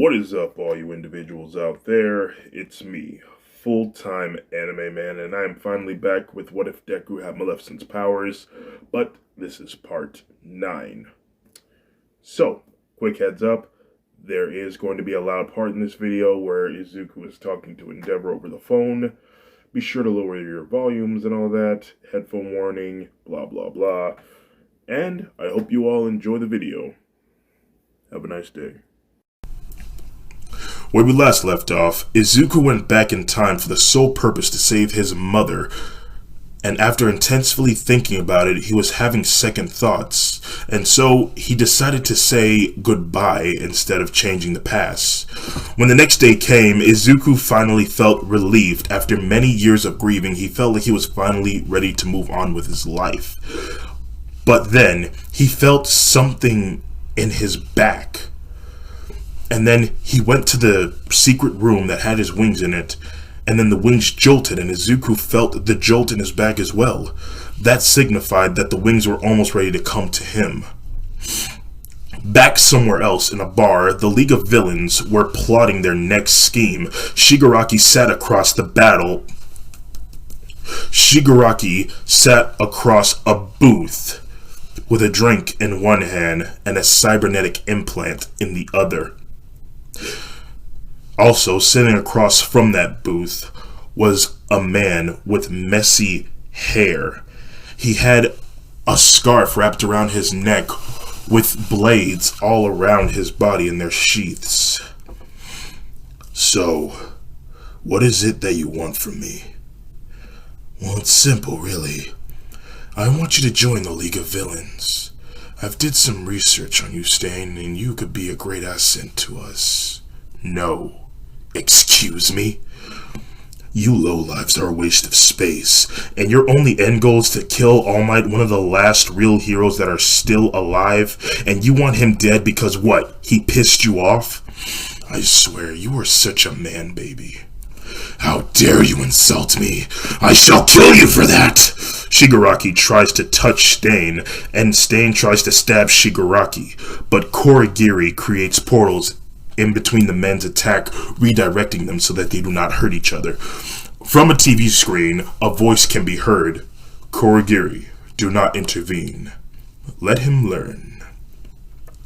What is up, all you individuals out there? It's me, full-time anime man, and I am finally back with What If Deku Had Maleficent's powers, but this is part 9. So, quick heads up, there is going to be a loud part in this video where Izuku is talking to Endeavor over the phone. Be sure to lower your volumes and all that, headphone warning, blah blah blah, and I hope you all enjoy the video. Have a nice day. Where we last left off, Izuku went back in time for the sole purpose to save his mother, and after intensely thinking about it, he was having second thoughts, and so he decided to say goodbye instead of changing the past. When the next day came, Izuku finally felt relieved. After many years of grieving, he felt like he was finally ready to move on with his life. But then, he felt something in his back. And then he went to the secret room that had his wings in it, and then the wings jolted, and Izuku felt the jolt in his back as well. That signified that the wings were almost ready to come to him. Back somewhere else in a bar, the League of Villains were plotting their next scheme. Shigaraki sat across a booth with a drink in one hand and a cybernetic implant in the other. Also, sitting across from that booth was a man with messy hair. He had a scarf wrapped around his neck with blades all around his body in their sheaths. So, what is it that you want from me? Well, it's simple, really. I want you to join the League of Villains. I've did some research on you, Stain, and you could be a great asset to us. No. Excuse me? You lowlives are a waste of space, and your only end goal is to kill All Might, one of the last real heroes that are still alive, and you want him dead because what? He pissed you off? I swear, you are such a man, baby. How dare you insult me? I shall kill you for that! Shigaraki tries to touch Stain, and Stain tries to stab Shigaraki, but Korigiri creates portals in between the men's attack, redirecting them so that they do not hurt each other. From a TV screen, a voice can be heard. Korigiri, do not intervene. Let him learn.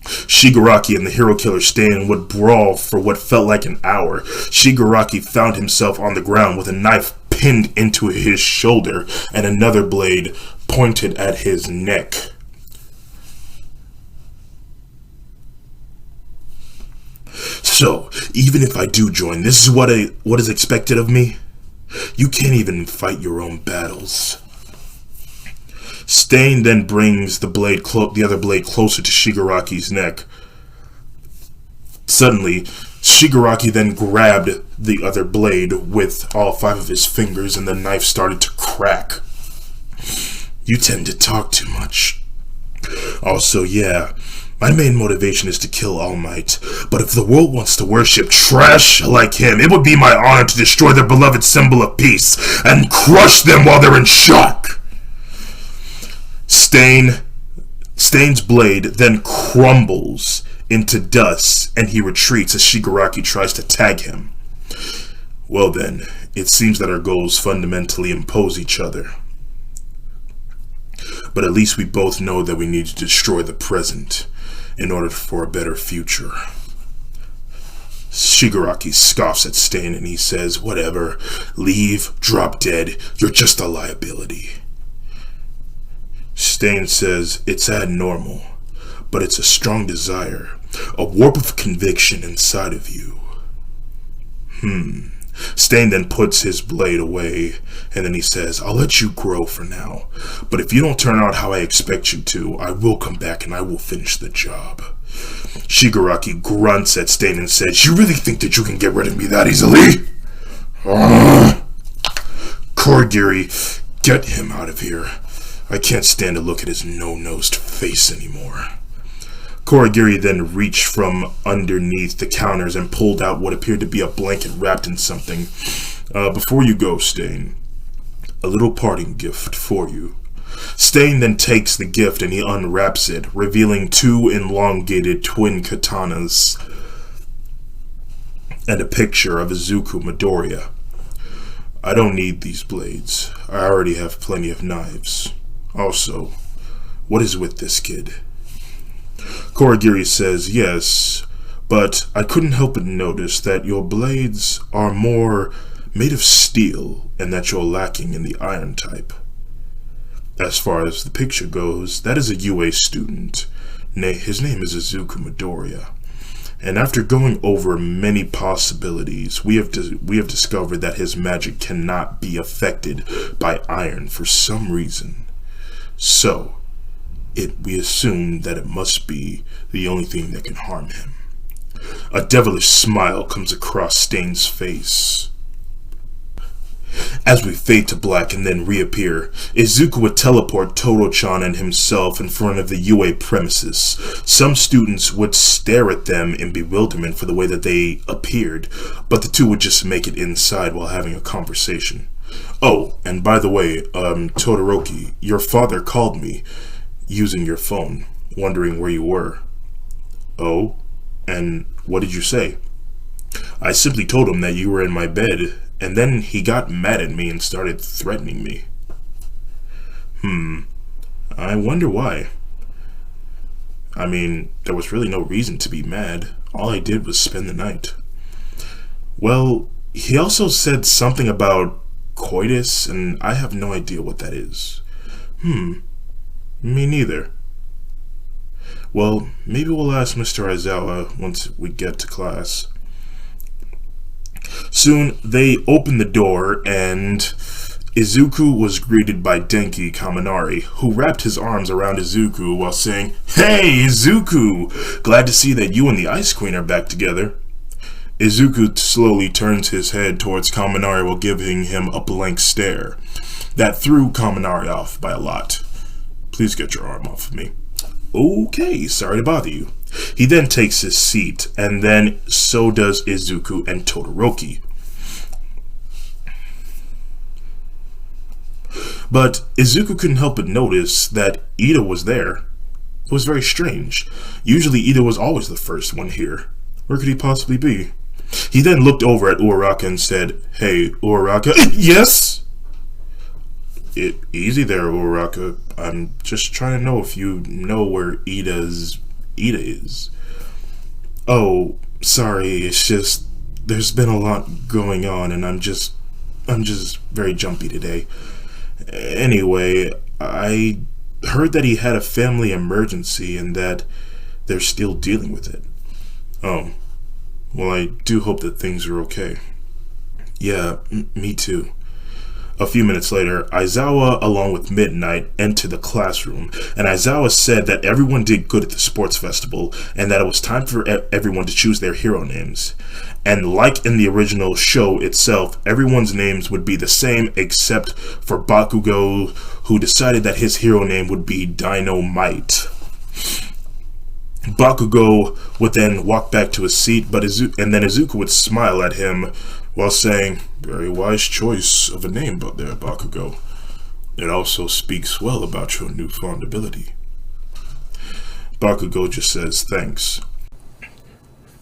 Shigaraki and the hero killer Stain would brawl for what felt like an hour. Shigaraki found himself on the ground with a knife pinned into his shoulder and another blade pointed at his neck. So, even if I do join, this is what is expected of me? You can't even fight your own battles. Stain then brings the other blade closer to Shigaraki's neck. Suddenly, Shigaraki then grabbed the other blade with all 5 of his fingers, and the knife started to crack. You tend to talk too much. Also, yeah, my main motivation is to kill All Might, but if the world wants to worship trash like him, it would be my honor to destroy their beloved symbol of peace and crush them while they're in shock. Stain's blade then crumbles into dust, and he retreats as Shigaraki tries to tag him. Well then, it seems that our goals fundamentally impose each other. But at least we both know that we need to destroy the present in order for a better future. Shigaraki scoffs at Stain and he says, whatever, leave, drop dead, you're just a liability. Stain says, it's abnormal, but it's a strong desire, a warp of conviction inside of you. Stain then puts his blade away, and then he says, I'll let you grow for now, but if you don't turn out how I expect you to, I will come back and I will finish the job. Shigaraki grunts at Stain and says, you really think that you can get rid of me that easily? Korigiri, get him out of here. I can't stand to look at his no-nosed face anymore. Korigiri then reached from underneath the counters and pulled out what appeared to be a blanket wrapped in something. Before you go, Stain, a little parting gift for you. Stain then takes the gift and he unwraps it, revealing 2 elongated twin katanas. and a picture of Izuku Midoriya. I don't need these blades. I already have plenty of knives. Also, what is with this kid? Korigiri says, yes, but I couldn't help but notice that your blades are more made of steel and that you're lacking in the iron type. As far as the picture goes, that is a UA student. His name is Izuku Midoriya. And after going over many possibilities, we have discovered that his magic cannot be affected by iron for some reason. So, we assume that it must be the only thing that can harm him. A devilish smile comes across Stain's face. As we fade to black and then reappear, Izuku would teleport Toro-chan and himself in front of the UA premises. Some students would stare at them in bewilderment for the way that they appeared, but the two would just make it inside while having a conversation. Oh, and by the way, Todoroki, your father called me using your phone, wondering where you were. Oh, and what did you say? I simply told him that you were in my bed, and then he got mad at me and started threatening me. I wonder why. I mean, there was really no reason to be mad. All I did was spend the night. Well, he also said something about coitus, and I have no idea what that is. Me neither. Well, maybe we'll ask Mr. Aizawa once we get to class. Soon, they opened the door, and Izuku was greeted by Denki Kaminari, who wrapped his arms around Izuku while saying, "Hey, Izuku! Glad to see that you and the Ice Queen are back together." Izuku slowly turns his head towards Kaminari while giving him a blank stare. That threw Kaminari off by a lot. Please get your arm off of me. Okay, sorry to bother you. He then takes his seat, and then so does Izuku and Todoroki. But Izuku couldn't help but notice that Iida was there. It was very strange. Usually Iida was always the first one here. Where could he possibly be? He then looked over at Uraraka and said, "Hey, Uraraka." Yes? Easy there, Uraraka. I'm just trying to know if you know where Iida is. Oh, sorry, it's just there's been a lot going on and I'm just very jumpy today. Anyway, I heard that he had a family emergency and that they're still dealing with it. Oh, well, I do hope that things are okay. Yeah, me too. A few minutes later, Aizawa, along with Midnight, entered the classroom, and Aizawa said that everyone did good at the sports festival, and that it was time for everyone to choose their hero names. And like in the original show itself, everyone's names would be the same except for Bakugo, who decided that his hero name would be Dynamite. Bakugo would then walk back to his seat, and then Izuku would smile at him while saying, "Very wise choice of a name there, Bakugo. It also speaks well about your newfound ability." Bakugo just says thanks.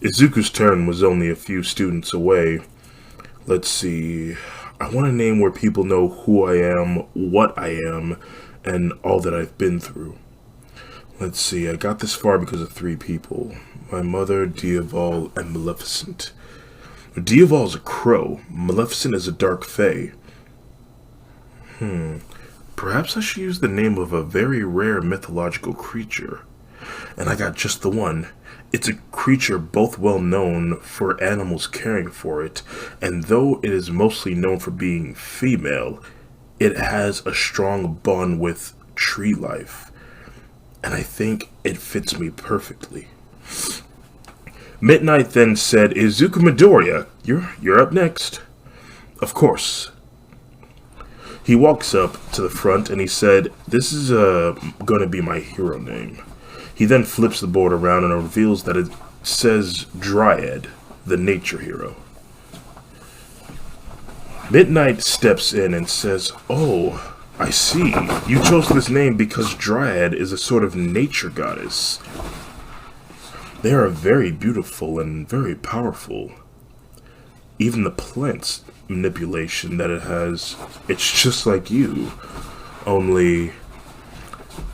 Izuku's turn was only a few students away. Let's see. I want a name where people know who I am, what I am, and all that I've been through. Let's see, I got this far because of 3 people. My mother, Diaval, and Maleficent. Diaval is a crow. Maleficent is a dark fae. Perhaps I should use the name of a very rare mythological creature. And I got just the one. It's a creature both well known for animals caring for it, and though it is mostly known for being female, it has a strong bond with tree life. And I think it fits me perfectly. Midnight then said, "Izuku Midoriya, you're up next." Of course. He walks up to the front and he said, "This is going to be my hero name." He then flips the board around and reveals that it says Dryad, the nature hero. Midnight steps in and says, "Oh, I see. You chose this name because Dryad is a sort of nature goddess. They are very beautiful and very powerful." even the plants manipulation that it has, it's just like you. Only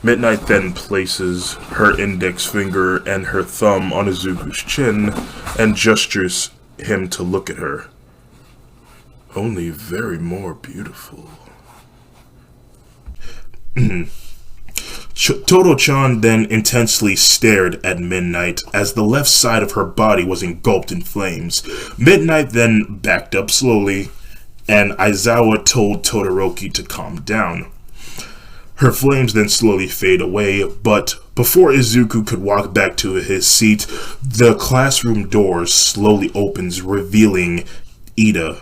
Midnight then places her index finger and her thumb on Izuku's chin and gestures him to look at her. Only very more beautiful. Todo-chan then intensely stared at Midnight as the left side of her body was engulfed in flames. Midnight then backed up slowly, and Aizawa told Todoroki to calm down. Her flames then slowly fade away, but before Izuku could walk back to his seat, the classroom door slowly opens, revealing Iida,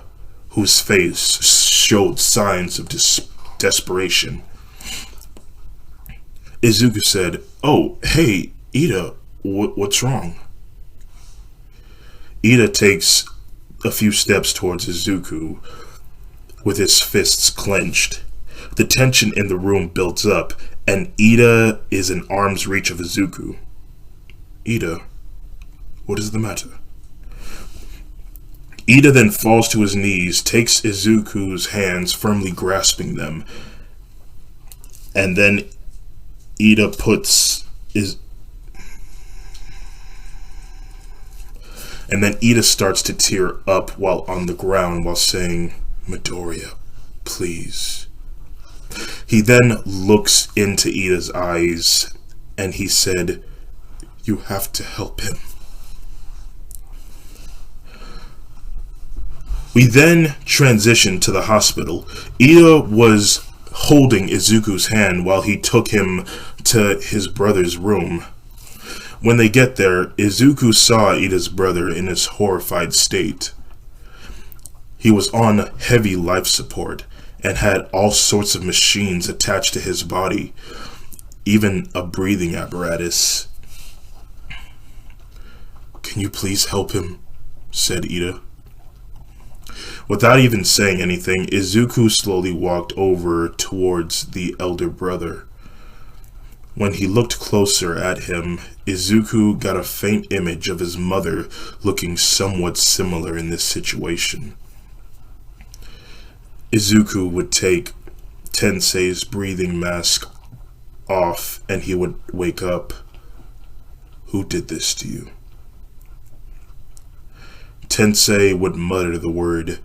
whose face showed signs of desperation. Izuku said, "Oh, hey, Iida, what's wrong?" Iida takes a few steps towards Izuku with his fists clenched. The tension in the room builds up, and Iida is in arm's reach of Izuku. "Iida, what is the matter?" Iida then falls to his knees, takes Izuku's hands, firmly grasping them, and then Iida starts to tear up while on the ground while saying, "Midoriya, please." He then looks into Iida's eyes and he said, "You have to help him." We then transition to the hospital. Iida was holding Izuku's hand while he took him to his brother's room. When they get there, Izuku saw Iida's brother in his horrified state. He was on heavy life support and had all sorts of machines attached to his body, even a breathing apparatus. "Can you please help him?" said Iida. Without even saying anything, Izuku slowly walked over towards the elder brother. When he looked closer at him, Izuku got a faint image of his mother looking somewhat similar in this situation. Izuku would take Tensei's breathing mask off and he would wake up. "Who did this to you?" Tensei would mutter the word,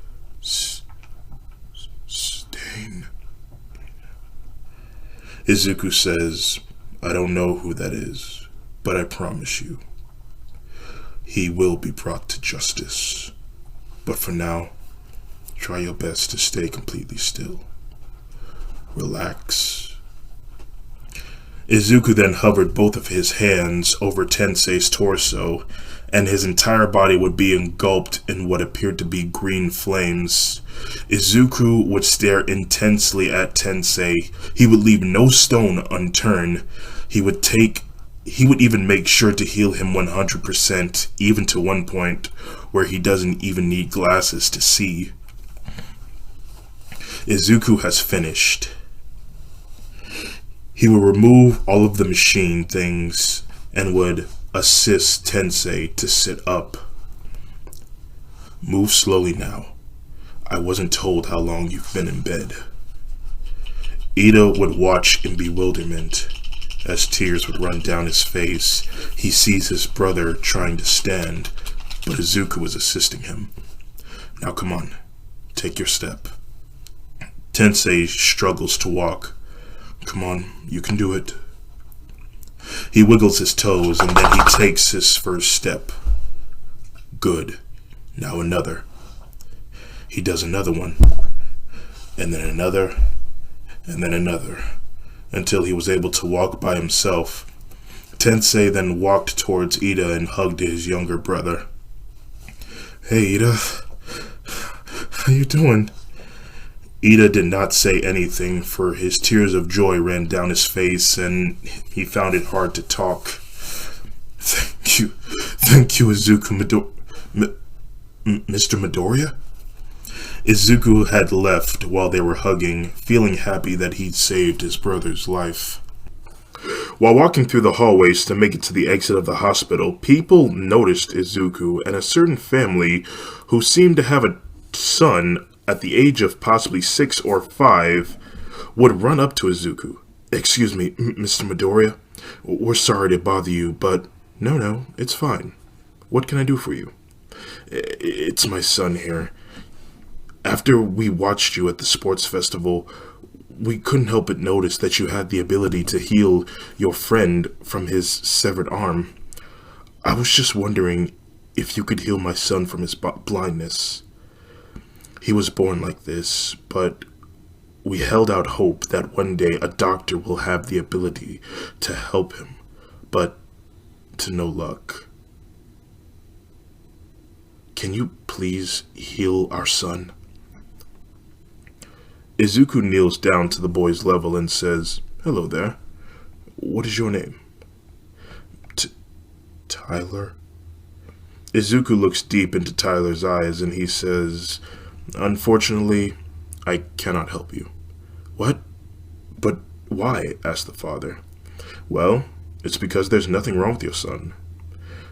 "Stain." Izuku says, "I don't know who that is, but I promise you, he will be brought to justice. But for now, try your best to stay completely still. Relax." Izuku then hovered both of his hands over Tensei's torso, and his entire body would be engulfed in what appeared to be green flames. Izuku would stare intensely at Tensei. He would leave no stone unturned. He would even make sure to heal him 100%, even to one point where he doesn't even need glasses to see. Izuku has finished. He would remove all of the machine things and would assist Tensei to sit up. "Move slowly now. I wasn't told how long you've been in bed." Iida would watch in bewilderment as tears would run down his face. He sees his brother trying to stand, but Izuku was assisting him. "Now come on, take your step." Tensei struggles to walk. "Come on, you can do it." He wiggles his toes and then he takes his first step. "Good. Now another." He does another one, and then another, and then another, until he was able to walk by himself. Tensei then walked towards Iida and hugged his younger brother. "Hey, Iida. How you doing?" Iida did not say anything, for his tears of joy ran down his face and he found it hard to talk. Thank you, Izuku Mr. Midoriya?" Izuku had left while they were hugging, feeling happy that he'd saved his brother's life. While walking through the hallways to make it to the exit of the hospital, people noticed Izuku and a certain family who seemed to have a son at the age of possibly 6 or 5 would run up to Izuku. "Excuse me, Mr. Midoriya, we're sorry to bother you, but no, it's fine. What can I do for you?" "It's my son here. After we watched you at the sports festival, we couldn't help but notice that you had the ability to heal your friend from his severed arm. I was just wondering if you could heal my son from his blindness. He was born like this, but we held out hope that one day a doctor will have the ability to help him, but to no luck. Can you please heal our son?" Izuku kneels down to the boy's level and says, "Hello there. What is your name?" Tyler." Izuku looks deep into Tyler's eyes and he says, "Unfortunately, I cannot help you." "What? But why?" asked the father. "Well, it's because there's nothing wrong with your son.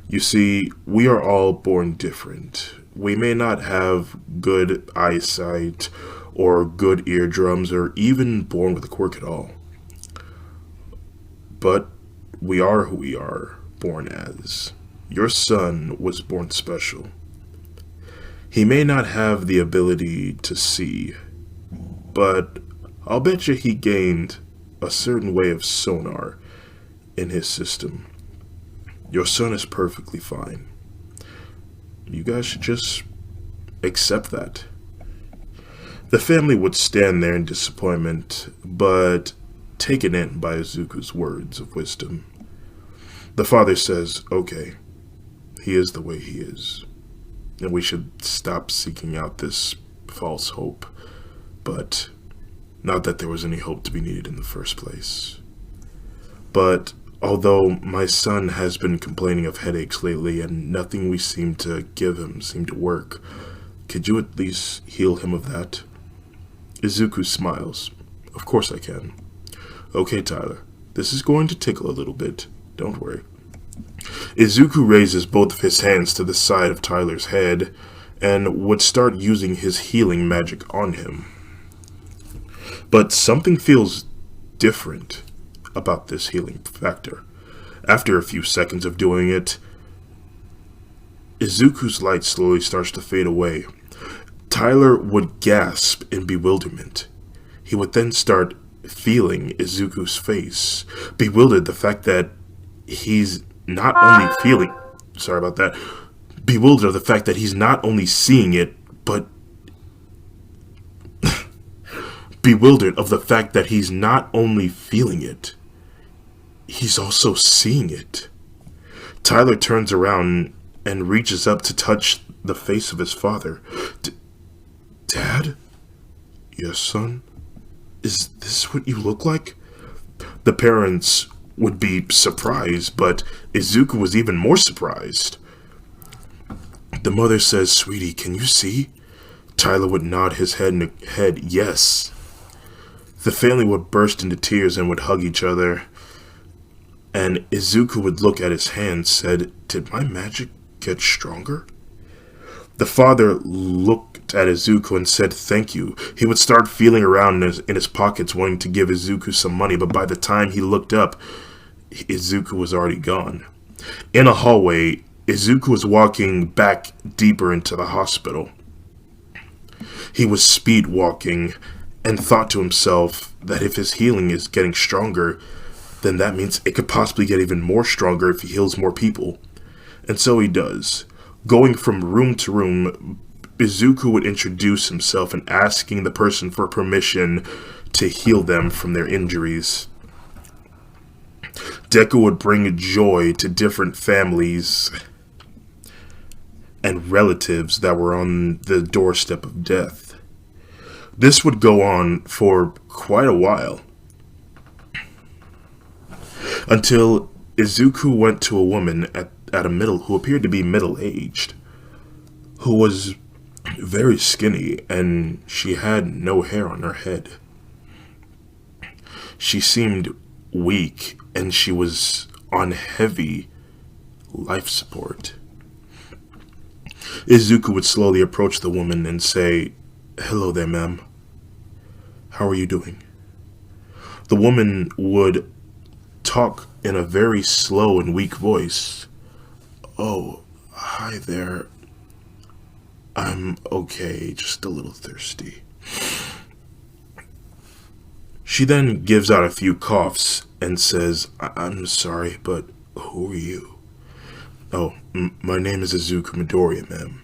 You see, we are all born different. We may not have good eyesight or good eardrums or even born with a quirk at all. But we are who we are born as. Your son was born special. He may not have the ability to see, but I'll bet you he gained a certain way of sonar in his system. Your son is perfectly fine. You guys should just accept that." The family would stand there in disappointment, but taken in by Izuku's words of wisdom. The father says, "Okay, he is the way he is, and we should stop seeking out this false hope, but not that there was any hope to be needed in the first place. But although my son has been complaining of headaches lately and nothing we seem to give him seemed to work, could you at least heal him of that?" Izuku smiles. "Of course I can." "Okay, Tyler, this is going to tickle a little bit. Don't worry." Izuku raises both of his hands to the side of Tyler's head and would start using his healing magic on him. But something feels different about this healing factor. After a few seconds of doing it, Izuku's light slowly starts to fade away. Tyler would gasp in bewilderment. He would then start feeling Izuku's face, bewildered the fact that he's not only feeling... Sorry about that. Bewildered of the fact that he's not only seeing it, but... bewildered of the fact that he's not only feeling it, he's also seeing it. Tyler turns around and reaches up to touch the face of his father. "Dad? Yes, son? Is this what you look like?" The parents would be surprised, but Izuku was even more surprised. The mother says, "Sweetie, can you see?" Tyler would nod his head yes. The family would burst into tears and would hug each other. And Izuku would look at his hand, said, "Did my magic get stronger?" The father looked at Izuku and said, "Thank you." He would start feeling around in his pockets, wanting to give Izuku some money, but by the time he looked up, Izuku was already gone. In a hallway, Izuku was walking back deeper into the hospital. He was speed walking and thought to himself that if his healing is getting stronger, then that means it could possibly get even more stronger if he heals more people. And so he does. Going from room to room, Izuku would introduce himself and asking the person for permission to heal them from their injuries. Deku would bring joy to different families and relatives that were on the doorstep of death. This would go on for quite a while, until Izuku went to a woman who appeared to be middle-aged, who was very skinny, and she had no hair on her head. She seemed weak and she was on heavy life support. Izuku would slowly approach the woman and say, "Hello there, ma'am. How are you doing?" The woman would talk in a very slow and weak voice. "Oh, hi there. I'm okay, just a little thirsty." She then gives out a few coughs and says, "I'm sorry, but who are you?" "Oh, my name is Izuku Midoriya, ma'am,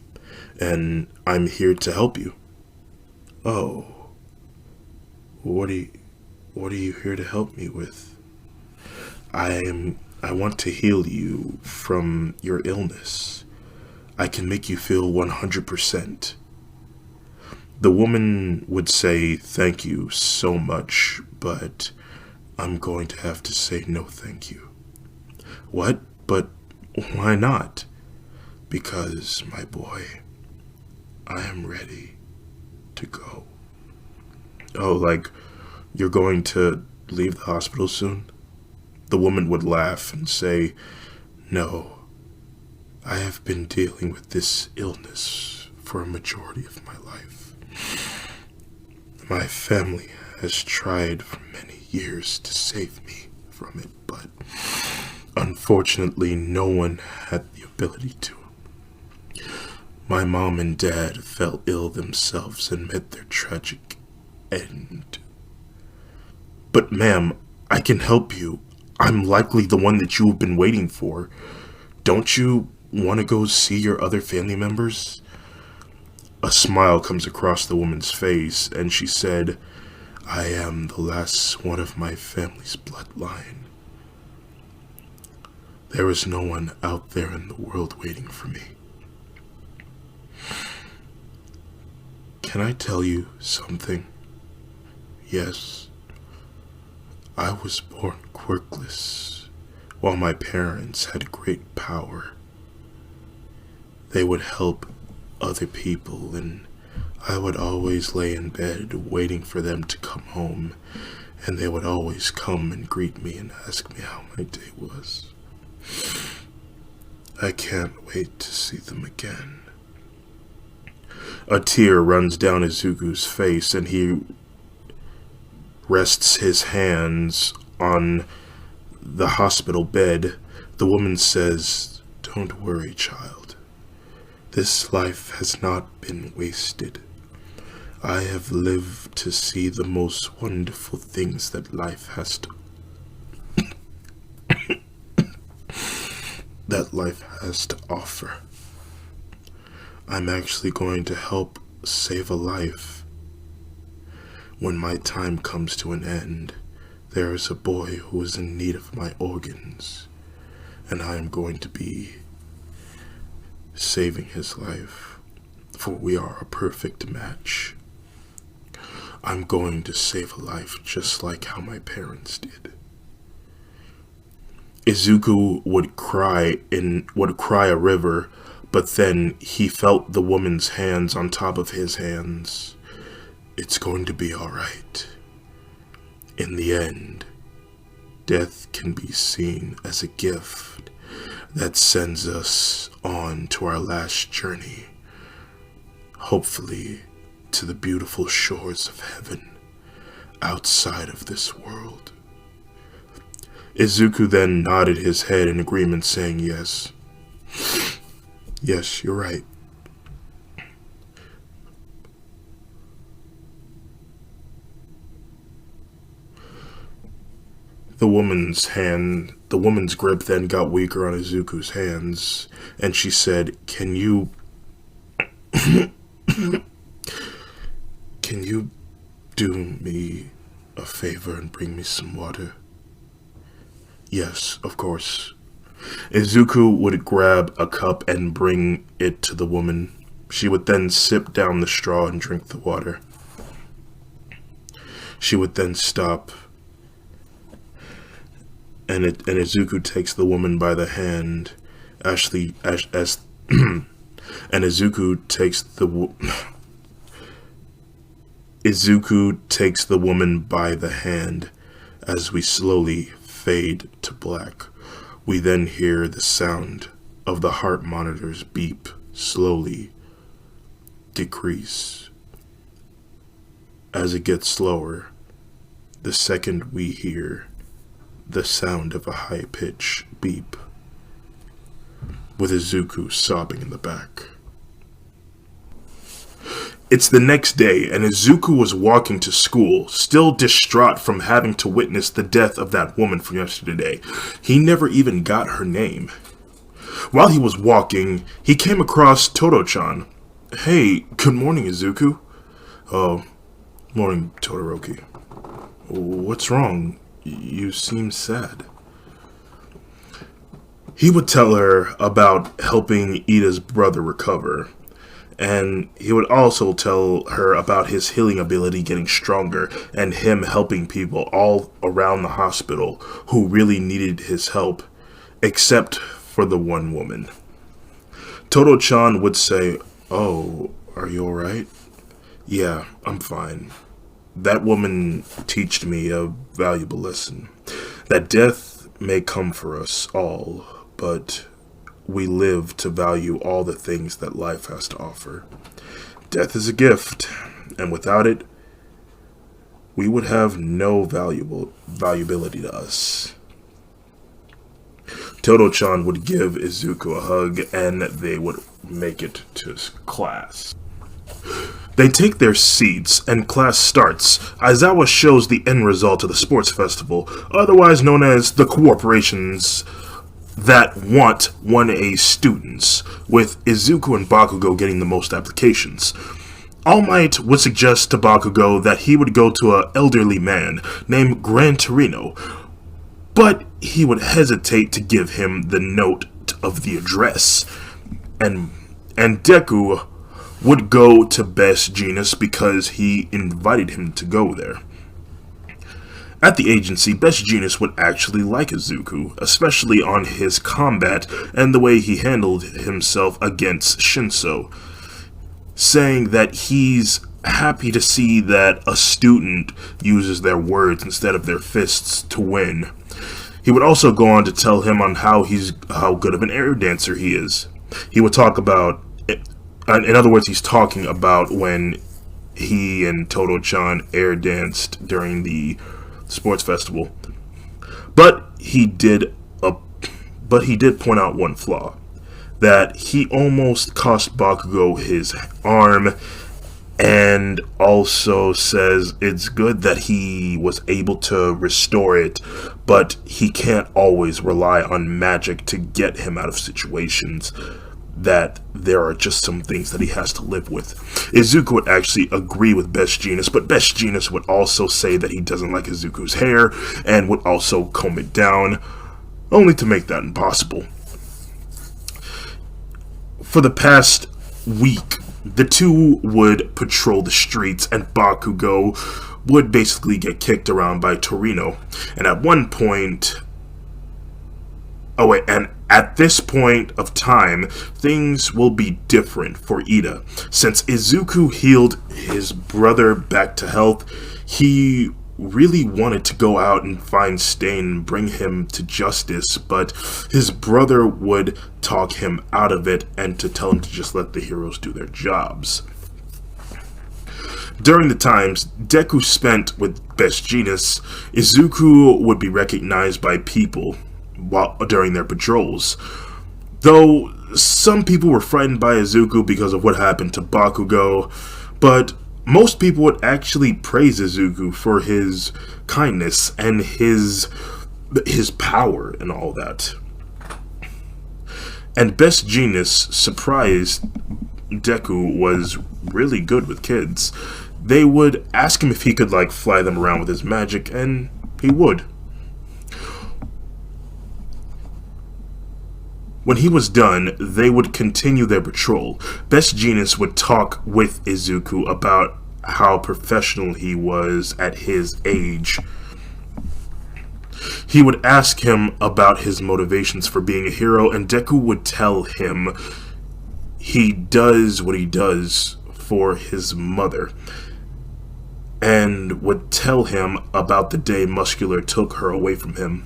and I'm here to help you." "Oh, what are you here to help me with?" I want to heal you from your illness. I can make you feel 100%. The woman would say, "Thank you so much, but I'm going to have to say no thank you." "What? But why not?" "Because, my boy, I am ready to go." "Oh, like you're going to leave the hospital soon?" The woman would laugh and say, "No, I have been dealing with this illness for a majority of my life. My family has tried for many years to save me from it, but unfortunately no one had the ability to. My mom and dad fell ill themselves and met their tragic end. But ma'am, I can help you. I'm likely the one that you have been waiting for. Don't you want to go see your other family members?" A smile comes across the woman's face, and she said, "I am the last one of my family's bloodline. There is no one out there in the world waiting for me. Can I tell you something? Yes, I was born quirkless, while my parents had great power. They would help other people, and I would always lay in bed waiting for them to come home, and they would always come and greet me and ask me how my day was. I can't wait to see them again." A tear runs down Izuku's face, and he rests his hands on the hospital bed. The woman says, "Don't worry, child. This life has not been wasted. I have lived to see the most wonderful things that life has to offer. I'm actually going to help save a life. When my time comes to an end, there is a boy who is in need of my organs, and I am going to be saving his life, for we are a perfect match. I'm going to save a life just like how my parents did." Izuku would cry a river, but then he felt the woman's hands on top of his hands. "It's going to be all right. In the end, death can be seen as a gift that sends us on to our last journey, hopefully to the beautiful shores of heaven outside of this world." Izuku then nodded his head in agreement, saying, "Yes. Yes, you're right." The woman's grip then got weaker on Izuku's hands, and she said, can you do me a favor and bring me some water?" "Yes, of course." Izuku would grab a cup and bring it to the woman. She would then sip down the straw and drink the water. She would then stop, and Izuku takes the woman by the hand. And Izuku takes the woman by the hand As we slowly fade to black, we then hear the sound of the heart monitor's beep slowly decrease. As it gets slower, the second we hear the sound of a high-pitched beep, with Izuku sobbing in the back. It's the next day, and Izuku was walking to school, still distraught from having to witness the death of that woman from yesterday. He never even got her name. While he was walking, he came across Todo-chan. "Hey, good morning, Izuku." "Oh, morning, Todoroki. What's wrong? You seem sad." He would tell her about helping Iida's brother recover, and he would also tell her about his healing ability getting stronger and him helping people all around the hospital who really needed his help, except for the one woman. Todo-chan would say, "Oh, are you alright?" "Yeah, I'm fine. That woman taught me a valuable lesson. That death may come for us all, but we live to value all the things that life has to offer. Death is a gift, and without it, we would have no valuability to us." Todo-chan would give Izuku a hug, and they would make it to class. They take their seats, and class starts. Aizawa shows the end result of the sports festival, otherwise known as the corporations that want 1A students, with Izuku and Bakugo getting the most applications. All Might would suggest to Bakugo that he would go to an elderly man named Gran Torino, but he would hesitate to give him the note of the address. And Deku would go to Best Jeanist because he invited him to go there. At the agency, Best Jeanist would actually like Izuku, especially on his combat and the way he handled himself against Shinso, saying that he's happy to see that a student uses their words instead of their fists to win. He would also go on to tell him on how good of an air dancer he is. He would talk about, in other words, he's talking about when he and Todo-chan air danced during the sports festival. But he did point out one flaw, that he almost cost Bakugo his arm, and also says it's good that he was able to restore it, but he can't always rely on magic to get him out of situations, that there are just some things that he has to live with. Izuku would actually agree with Best Jeanist, but Best Jeanist would also say that he doesn't like Izuku's hair, and would also comb it down, only to make that impossible. For the past week, the two would patrol the streets, and Bakugo would basically get kicked around by Torino. And at one point... at this point of time, things will be different for Iida. Since Izuku healed his brother back to health, he really wanted to go out and find Stain and bring him to justice, but his brother would talk him out of it and to tell him to just let the heroes do their jobs. During the times Deku spent with Best Jeanist, Izuku would be recognized by people during their patrols. Though some people were frightened by Izuku because of what happened to Bakugo, but most people would actually praise Izuku for his kindness and his power and all that. And Best Jeanist surprised Deku was really good with kids. They would ask him if he could fly them around with his magic, and he would. When he was done, they would continue their patrol. Best Jeanist would talk with Izuku about how professional he was at his age. He would ask him about his motivations for being a hero, and Deku would tell him he does what he does for his mother. and would tell him about the day Muscular took her away from him.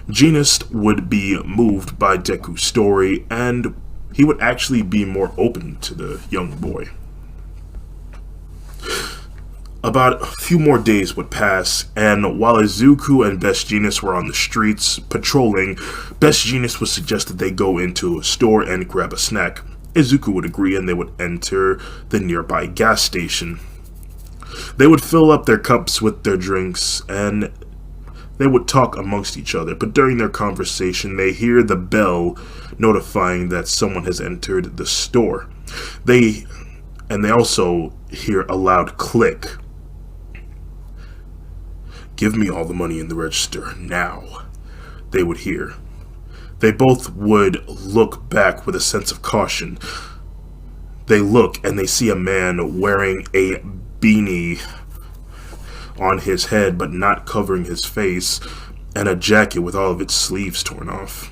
Jeanist would be moved by Deku's story, and he would actually be more open to the young boy. About a few more days would pass, and while Izuku and Best Jeanist were on the streets patrolling, Best Jeanist would suggest that they go into a store and grab a snack. Izuku would agree, and they would enter the nearby gas station. They would fill up their cups with their drinks, and they would talk amongst each other, but during their conversation, they hear the bell notifying that someone has entered the store. They also hear a loud click. "Give me all the money in the register, now," they would hear. They both would look back with a sense of caution. They look and they see a man wearing a beanie on his head but not covering his face, and a jacket with all of its sleeves torn off.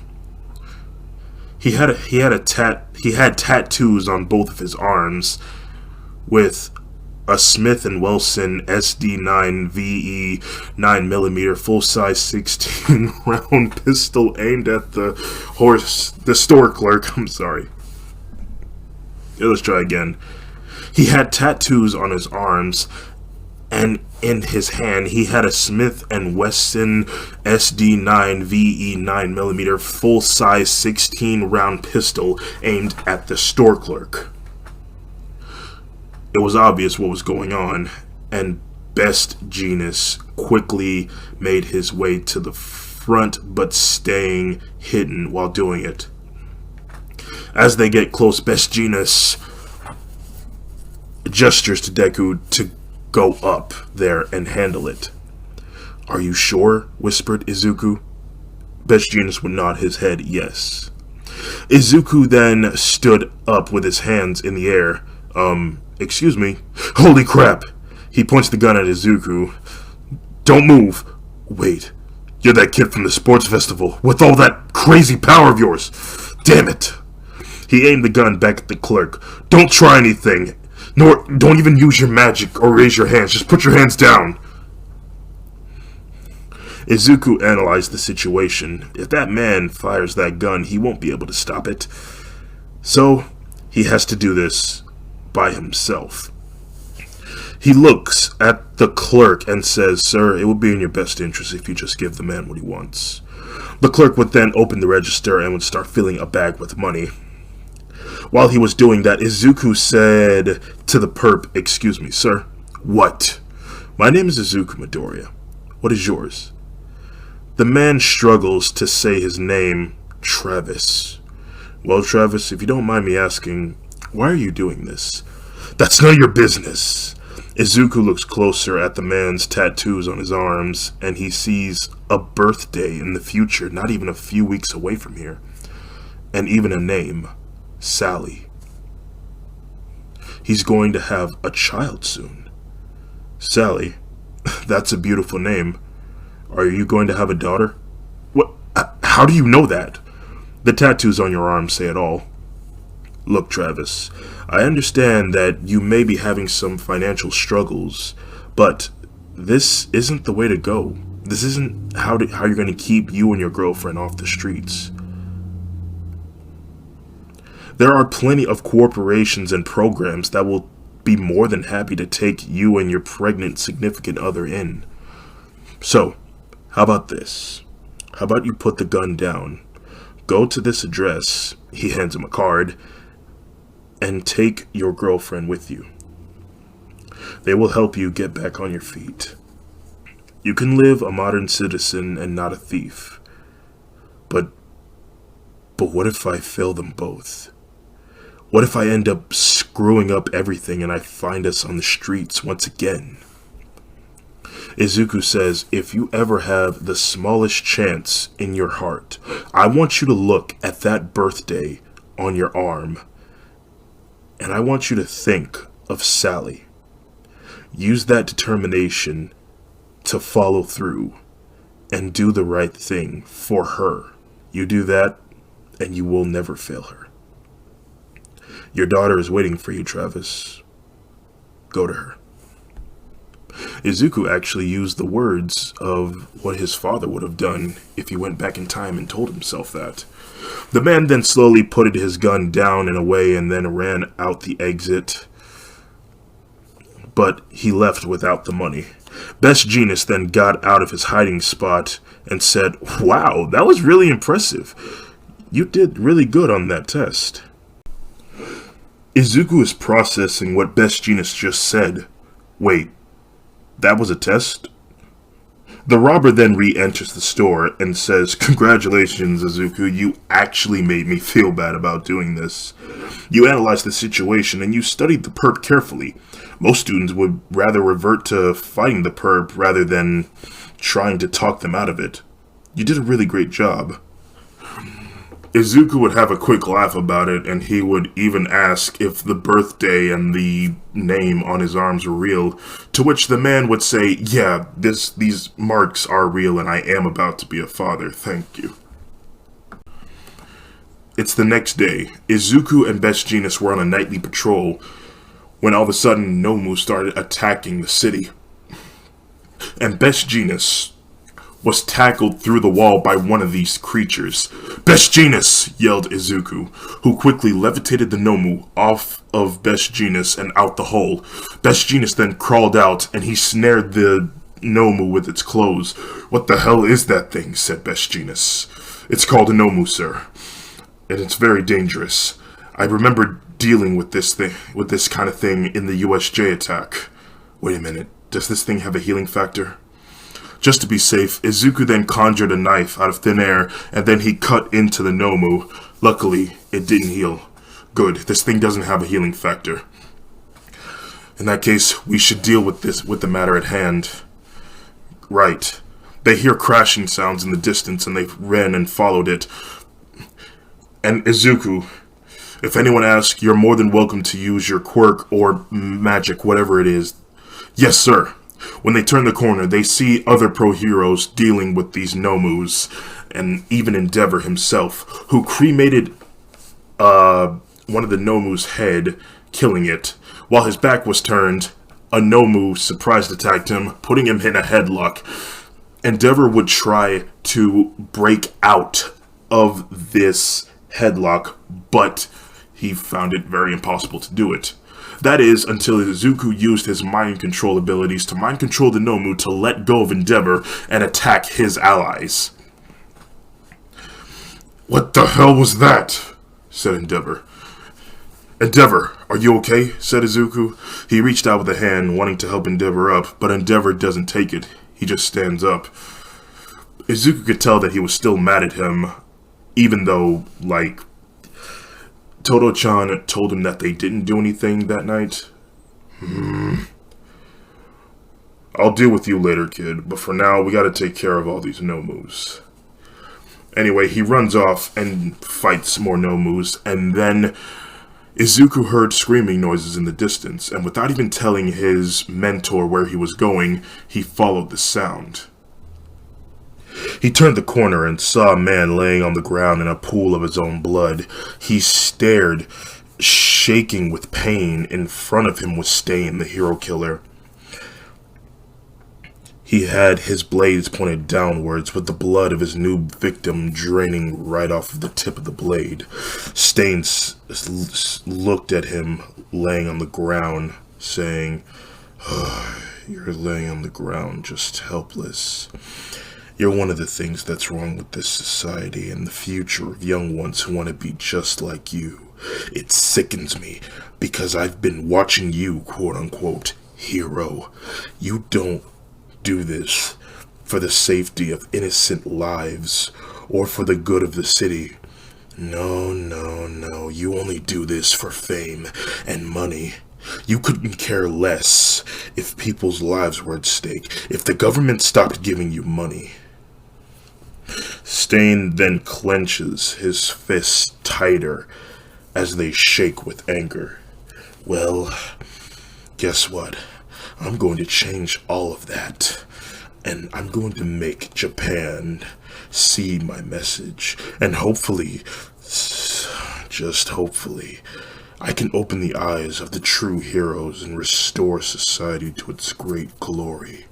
He had tattoos on both of his arms with a Smith & Wesson SD9 VE 9mm full-size 16 round pistol aimed at the store clerk. I'm sorry. Let's try again. He had tattoos on his arms, and in his hand he had a Smith & Wesson SD9 VE 9mm full-size 16 round pistol aimed at the store clerk. It was obvious what was going on, and Best Jeanist quickly made his way to the front, but staying hidden while doing it. As they get close, Best Jeanist gestures to Deku to go up there and handle it. "Are you sure?" whispered Izuku. Best Jeanist would nod his head yes. Izuku then stood up with his hands in the air. Excuse me. Holy crap! He points the gun at Izuku. "Don't move." "Wait, you're that kid from the sports festival with all that crazy power of yours. Damn it." He aimed the gun back at the clerk. "Don't try anything. Nor don't even use your magic or raise your hands. Just put your hands down." Izuku analyzed the situation. If that man fires that gun, he won't be able to stop it. So, he has to do this by himself. He looks at the clerk and says, "Sir, it would be in your best interest if you just give the man what he wants." The clerk would then open the register and would start filling a bag with money. While he was doing that, Izuku said to the perp, "Excuse me, sir." "What?" "My name is Izuku Midoriya. What is yours?" The man struggles to say his name. "Travis." "Well, Travis, if you don't mind me asking, why are you doing this?" "That's none of your business." Izuku looks closer at the man's tattoos on his arms, and he sees a birthday in the future, not even a few weeks away from here. And even a name, Sally. He's going to have a child soon. Sally, that's a beautiful name. Are you going to have a daughter? What? How do you know that? The tattoos on your arms say it all. Look, Travis, I understand that you may be having some financial struggles, but this isn't the way to go. This isn't how you're going to keep you and your girlfriend off the streets. There are plenty of corporations and programs that will be more than happy to take you and your pregnant significant other in. So, how about this? How about you put the gun down, go to this address, he hands him a card, and take your girlfriend with you. They will help you get back on your feet. You can live a modern citizen and not a thief. But what if I fail them both? What if I end up screwing up everything and I find us on the streets once again? Izuku says, if you ever have the smallest chance in your heart, I want you to look at that birthday on your arm, and I want you to think of Sally. Use that determination to follow through and do the right thing for her. You do that, and you will never fail her. Your daughter is waiting for you, Travis. Go to her. Izuku actually used the words of what his father would have done if he went back in time and told himself that. The man then slowly put his gun down and away and then ran out the exit, but he left without the money. Best Jeanist then got out of his hiding spot and said, "Wow, that was really impressive. You did really good on that test." Izuku is processing what Best Jeanist just said. Wait, that was a test? The robber then re-enters the store and says, "Congratulations, Izuku, you actually made me feel bad about doing this. You analyzed the situation and you studied the perp carefully. Most students would rather revert to fighting the perp rather than trying to talk them out of it. You did a really great job." Izuku would have a quick laugh about it, and he would even ask if the birthday and the name on his arms were real, to which the man would say, "Yeah, these marks are real and I am about to be a father, thank you." It's the next day. Izuku and Best Jeanist were on a nightly patrol when all of a sudden Nomu started attacking the city. And Best Jeanist was tackled through the wall by one of these creatures. "Best Jeanist!" yelled Izuku, who quickly levitated the Nomu off of Best Jeanist and out the hole. Best Jeanist then crawled out and he snared the Nomu with its clothes. "What the hell is that thing?" said Best Jeanist. "It's called a Nomu, sir, and it's very dangerous. I remember dealing with this kind of thing in the USJ attack." "Wait a minute, does this thing have a healing factor?" Just to be safe, Izuku then conjured a knife out of thin air, and then he cut into the Nomu. Luckily, it didn't heal. Good, this thing doesn't have a healing factor. In that case, we should deal with the matter at hand. Right. They hear crashing sounds in the distance, and they ran and followed it. And Izuku, if anyone asks, you're more than welcome to use your quirk or magic, whatever it is. Yes, sir. When they turn the corner, they see other pro heroes dealing with these Nomus, and even Endeavor himself, who cremated one of the Nomu's head, killing it. While his back was turned, a Nomu surprise attacked him, putting him in a headlock. Endeavor would try to break out of this headlock, but he found it very impossible to do it. That is, until Izuku used his mind control abilities to mind control the Nomu to let go of Endeavor and attack his allies. "What the hell was that?" said Endeavor. "Endeavor, are you okay?" said Izuku. He reached out with a hand, wanting to help Endeavor up, but Endeavor doesn't take it. He just stands up. Izuku could tell that he was still mad at him, even though, Todo-chan told him that they didn't do anything that night. "I'll deal with you later, kid, but for now, we gotta take care of all these Nomus." Anyway, he runs off and fights more Nomus, and then Izuku heard screaming noises in the distance, and without even telling his mentor where he was going, he followed the sound. He turned the corner and saw a man laying on the ground in a pool of his own blood. He stared, shaking with pain. In front of him was Stain, the hero killer. He had his blades pointed downwards, with the blood of his new victim draining right off of the tip of the blade. Stain looked at him laying on the ground, saying, "You're laying on the ground, just helpless. You're one of the things that's wrong with this society and the future of young ones who want to be just like you. It sickens me, because I've been watching you, quote-unquote, hero. You don't do this for the safety of innocent lives or for the good of the city. No. You only do this for fame and money. You couldn't care less if people's lives were at stake, if the government stopped giving you money." Stain then clenches his fists tighter as they shake with anger. "Well, guess what? I'm going to change all of that, and I'm going to make Japan see my message, and hopefully, just hopefully, I can open the eyes of the true heroes and restore society to its great glory.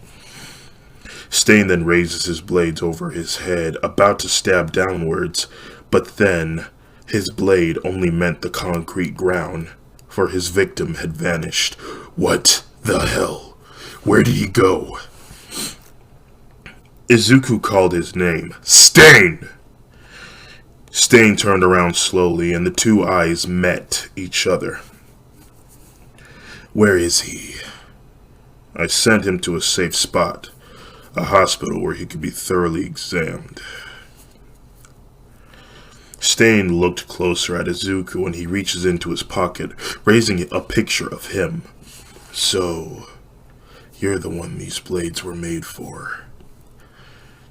Stain then raises his blades over his head, about to stab downwards, but then his blade only meant the concrete ground, for his victim had vanished. What the hell? Where did he go? Izuku called his name. Stain! Stain turned around slowly, and the two eyes met each other. Where is he? I sent him to a safe spot, a hospital where he could be thoroughly examined. Stain looked closer at Izuku and he reaches into his pocket, raising a picture of him. So, you're the one these blades were made for.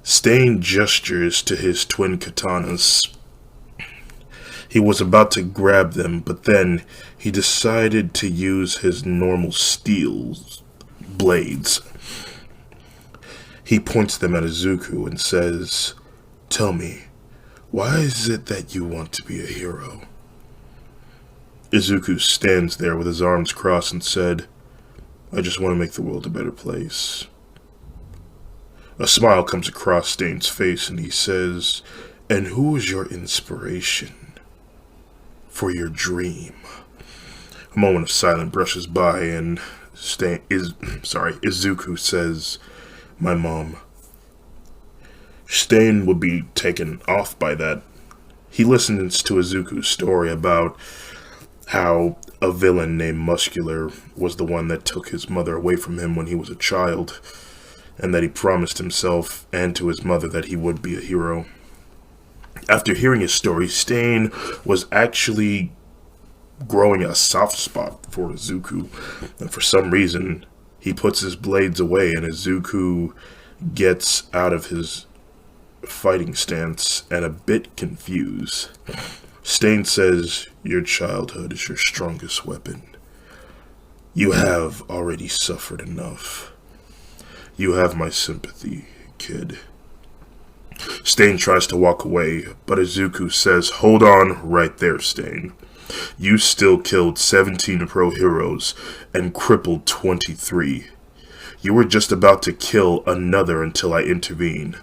Stain gestures to his twin katanas. He was about to grab them, but then he decided to use his normal steel blades. He points them at Izuku and says, "Tell me, why is it that you want to be a hero?" Izuku stands there with his arms crossed and said, "I just want to make the world a better place." A smile comes across Stain's face and he says, "And who is your inspiration for your dream?" A moment of silence brushes by and Izuku says, "My mom." Stain would be taken off by that. He listens to Izuku's story about how a villain named Muscular was the one that took his mother away from him when he was a child, and that he promised himself and to his mother that he would be a hero. After hearing his story, Stain was actually growing a soft spot for Izuku, and for some reason, he puts his blades away and Izuku gets out of his fighting stance and a bit confused. Stain says, "Your childhood is your strongest weapon. You have already suffered enough. You have my sympathy, kid." Stain tries to walk away, but Izuku says, "Hold on right there, Stain. You still killed 17 pro heroes and crippled 23. You were just about to kill another until I intervene.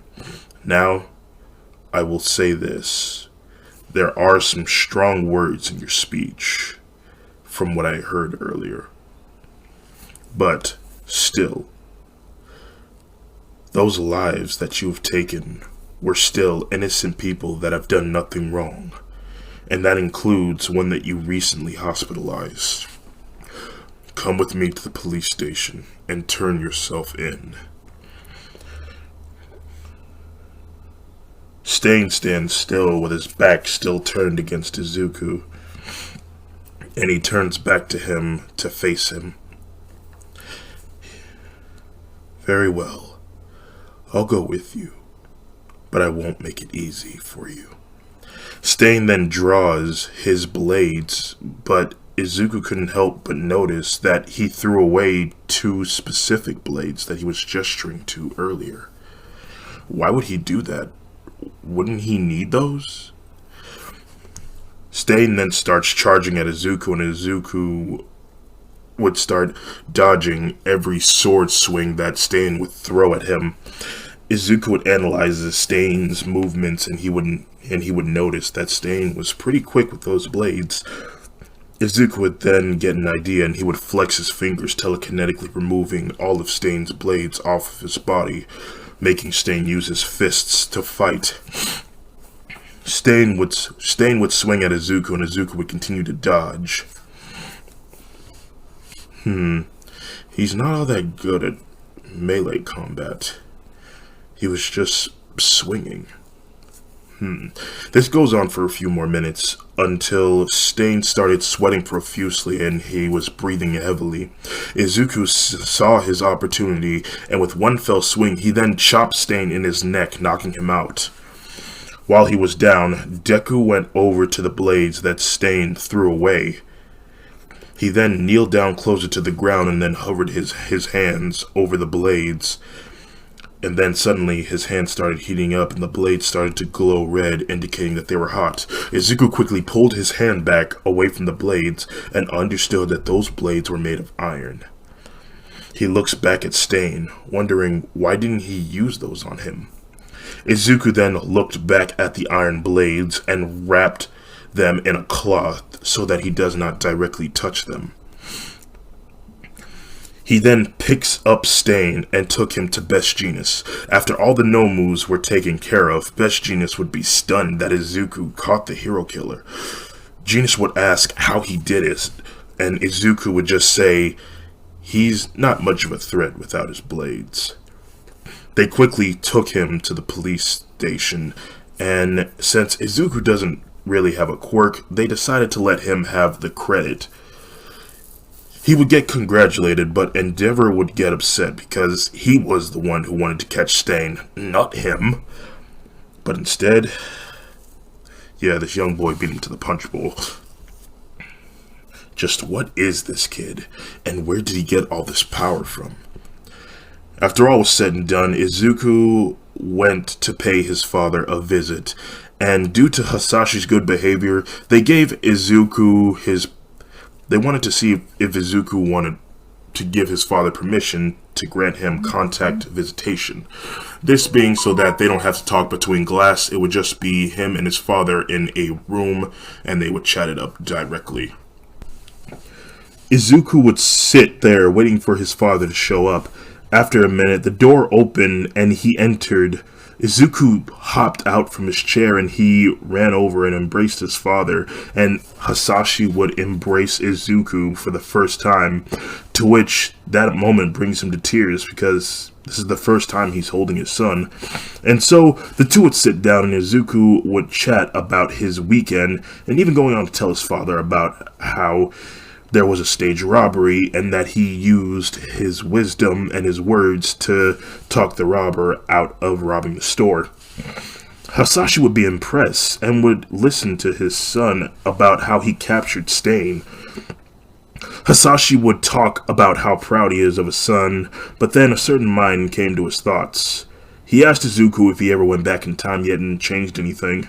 Now, I will say this. There are some strong words in your speech, from what I heard earlier. But, still, those lives that you have taken were still innocent people that have done nothing wrong, and that includes one that you recently hospitalized. Come with me to the police station and turn yourself in." Stain stands still with his back still turned against Izuku, and he turns back to him to face him. "Very well, I'll go with you, but I won't make it easy for you." Stain then draws his blades, but Izuku couldn't help but notice that he threw away 2 specific blades that he was gesturing to earlier. Why would he do that? Wouldn't he need those? Stain then starts charging at Izuku, and Izuku would start dodging every sword swing that Stain would throw at him. Izuku would analyze Stain's movements, and he would notice that Stain was pretty quick with those blades. Izuku would then get an idea, and he would flex his fingers, telekinetically removing all of Stain's blades off of his body, making Stain use his fists to fight. Stain would swing at Izuku, and Izuku would continue to dodge. He's not all that good at melee combat. He was just swinging. This goes on for a few more minutes, until Stain started sweating profusely and he was breathing heavily. Izuku saw his opportunity, and with one fell swing, he then chopped Stain in his neck, knocking him out. While he was down, Deku went over to the blades that Stain threw away. He then kneeled down closer to the ground and then hovered his hands over the blades. And then suddenly his hands started heating up and the blades started to glow red, indicating that they were hot. Izuku quickly pulled his hand back away from the blades and understood that those blades were made of iron. He looks back at Stain, wondering why didn't he use those on him. Izuku then looked back at the iron blades and wrapped them in a cloth so that he does not directly touch them. He then picks up Stain and took him to Best Jeanist. After all the Nomus were taken care of, Best Jeanist would be stunned that Izuku caught the hero killer. Jeanist would ask how he did it, and Izuku would just say, he's not much of a threat without his blades. They quickly took him to the police station, and since Izuku doesn't really have a quirk, they decided to let him have the credit. He would get congratulated, but Endeavor would get upset because he was the one who wanted to catch Stain, not him. But instead, this young boy beat him to the punch bowl. Just what is this kid, and where did he get all this power from? After all was said and done, Izuku went to pay his father a visit, and due to Hasashi's good behavior, they gave Izuku They wanted to see if Izuku wanted to give his father permission to grant him contact visitation. This being so that they don't have to talk between glass, it would just be him and his father in a room, and they would chat it up directly. Izuku would sit there waiting for his father to show up. After a minute, the door opened and he entered. Izuku hopped out from his chair and he ran over and embraced his father, and Hasashi would embrace Izuku for the first time, to which that moment brings him to tears because this is the first time he's holding his son. And so the two would sit down and Izuku would chat about his weekend, and even going on to tell his father about how there was a staged robbery and that he used his wisdom and his words to talk the robber out of robbing the store. Hasashi would be impressed and would listen to his son about how he captured Stain. Hasashi would talk about how proud he is of his son, but then a certain mind came to his thoughts. He asked Izuku if he ever went back in time yet and changed anything.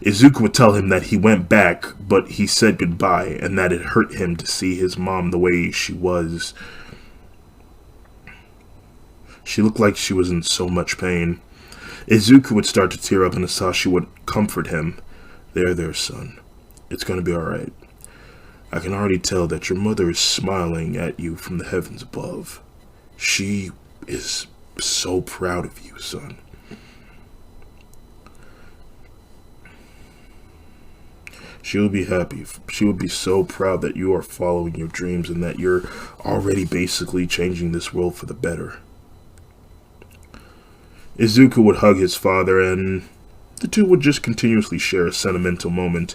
Izuku would tell him that he went back, but he said goodbye, and that it hurt him to see his mom the way she was. She looked like she was in so much pain. Izuku would start to tear up, and Hasashi would comfort him. There, son. It's gonna be alright. I can already tell that your mother is smiling at you from the heavens above. She is so proud of you, son. She will be happy. She will be so proud that you are following your dreams and that you're already basically changing this world for the better. Izuku would hug his father, and the two would just continuously share a sentimental moment.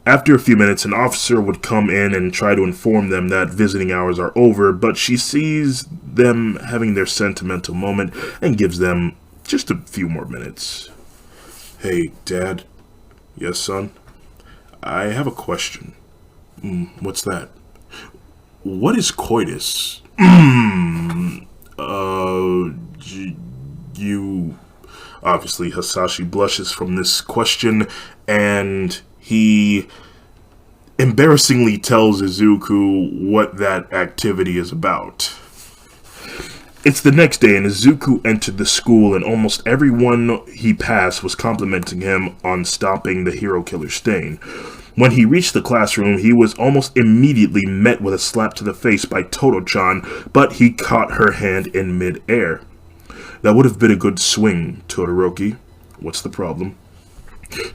After a few minutes, an officer would come in and try to inform them that visiting hours are over, but she sees them having their sentimental moment and gives them just a few more minutes. Hey, Dad. Yes, son? I have a question. What's that? What is coitus? You... Obviously, Hasashi blushes from this question, and he embarrassingly tells Izuku what that activity is about. It's the next day, and Izuku entered the school, and almost everyone he passed was complimenting him on stopping the hero killer Stain. When he reached the classroom, he was almost immediately met with a slap to the face by Toto-chan, but he caught her hand in mid-air. That would have been a good swing, Todoroki. What's the problem?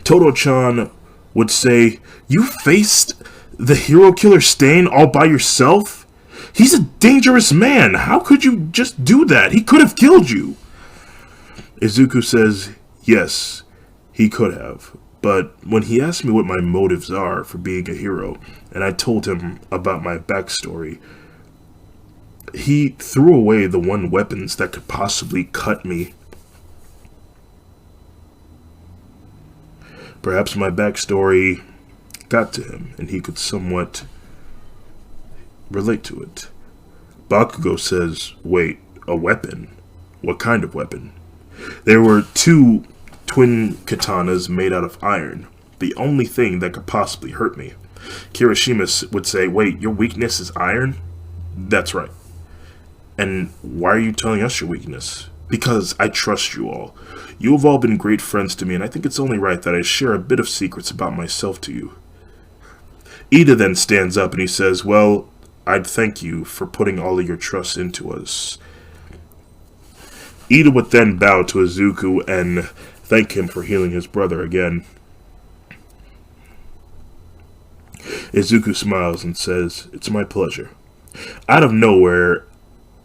Toto-chan would say, "You faced the hero killer Stain all by yourself? He's a dangerous man. How could you just do that? He could have killed you." Izuku says, yes, he could have. But when he asked me what my motives are for being a hero, and I told him about my backstory, he threw away the one weapons that could possibly cut me. Perhaps my backstory got to him, and he could somewhat relate to it. Bakugo says, "Wait, a weapon? What kind of weapon?" There were two twin katanas made out of iron, the only thing that could possibly hurt me. Kirishima would say, "Wait, your weakness is iron?" "That's right." "And why are you telling us your weakness?" "Because I trust you all. You have all been great friends to me, and I think it's only right that I share a bit of secrets about myself to you." Iida then stands up and he says, "Well, I'd thank you for putting all of your trust into us." Iida would then bow to Izuku and thank him for healing his brother again. Izuku smiles and says, "It's my pleasure." Out of nowhere,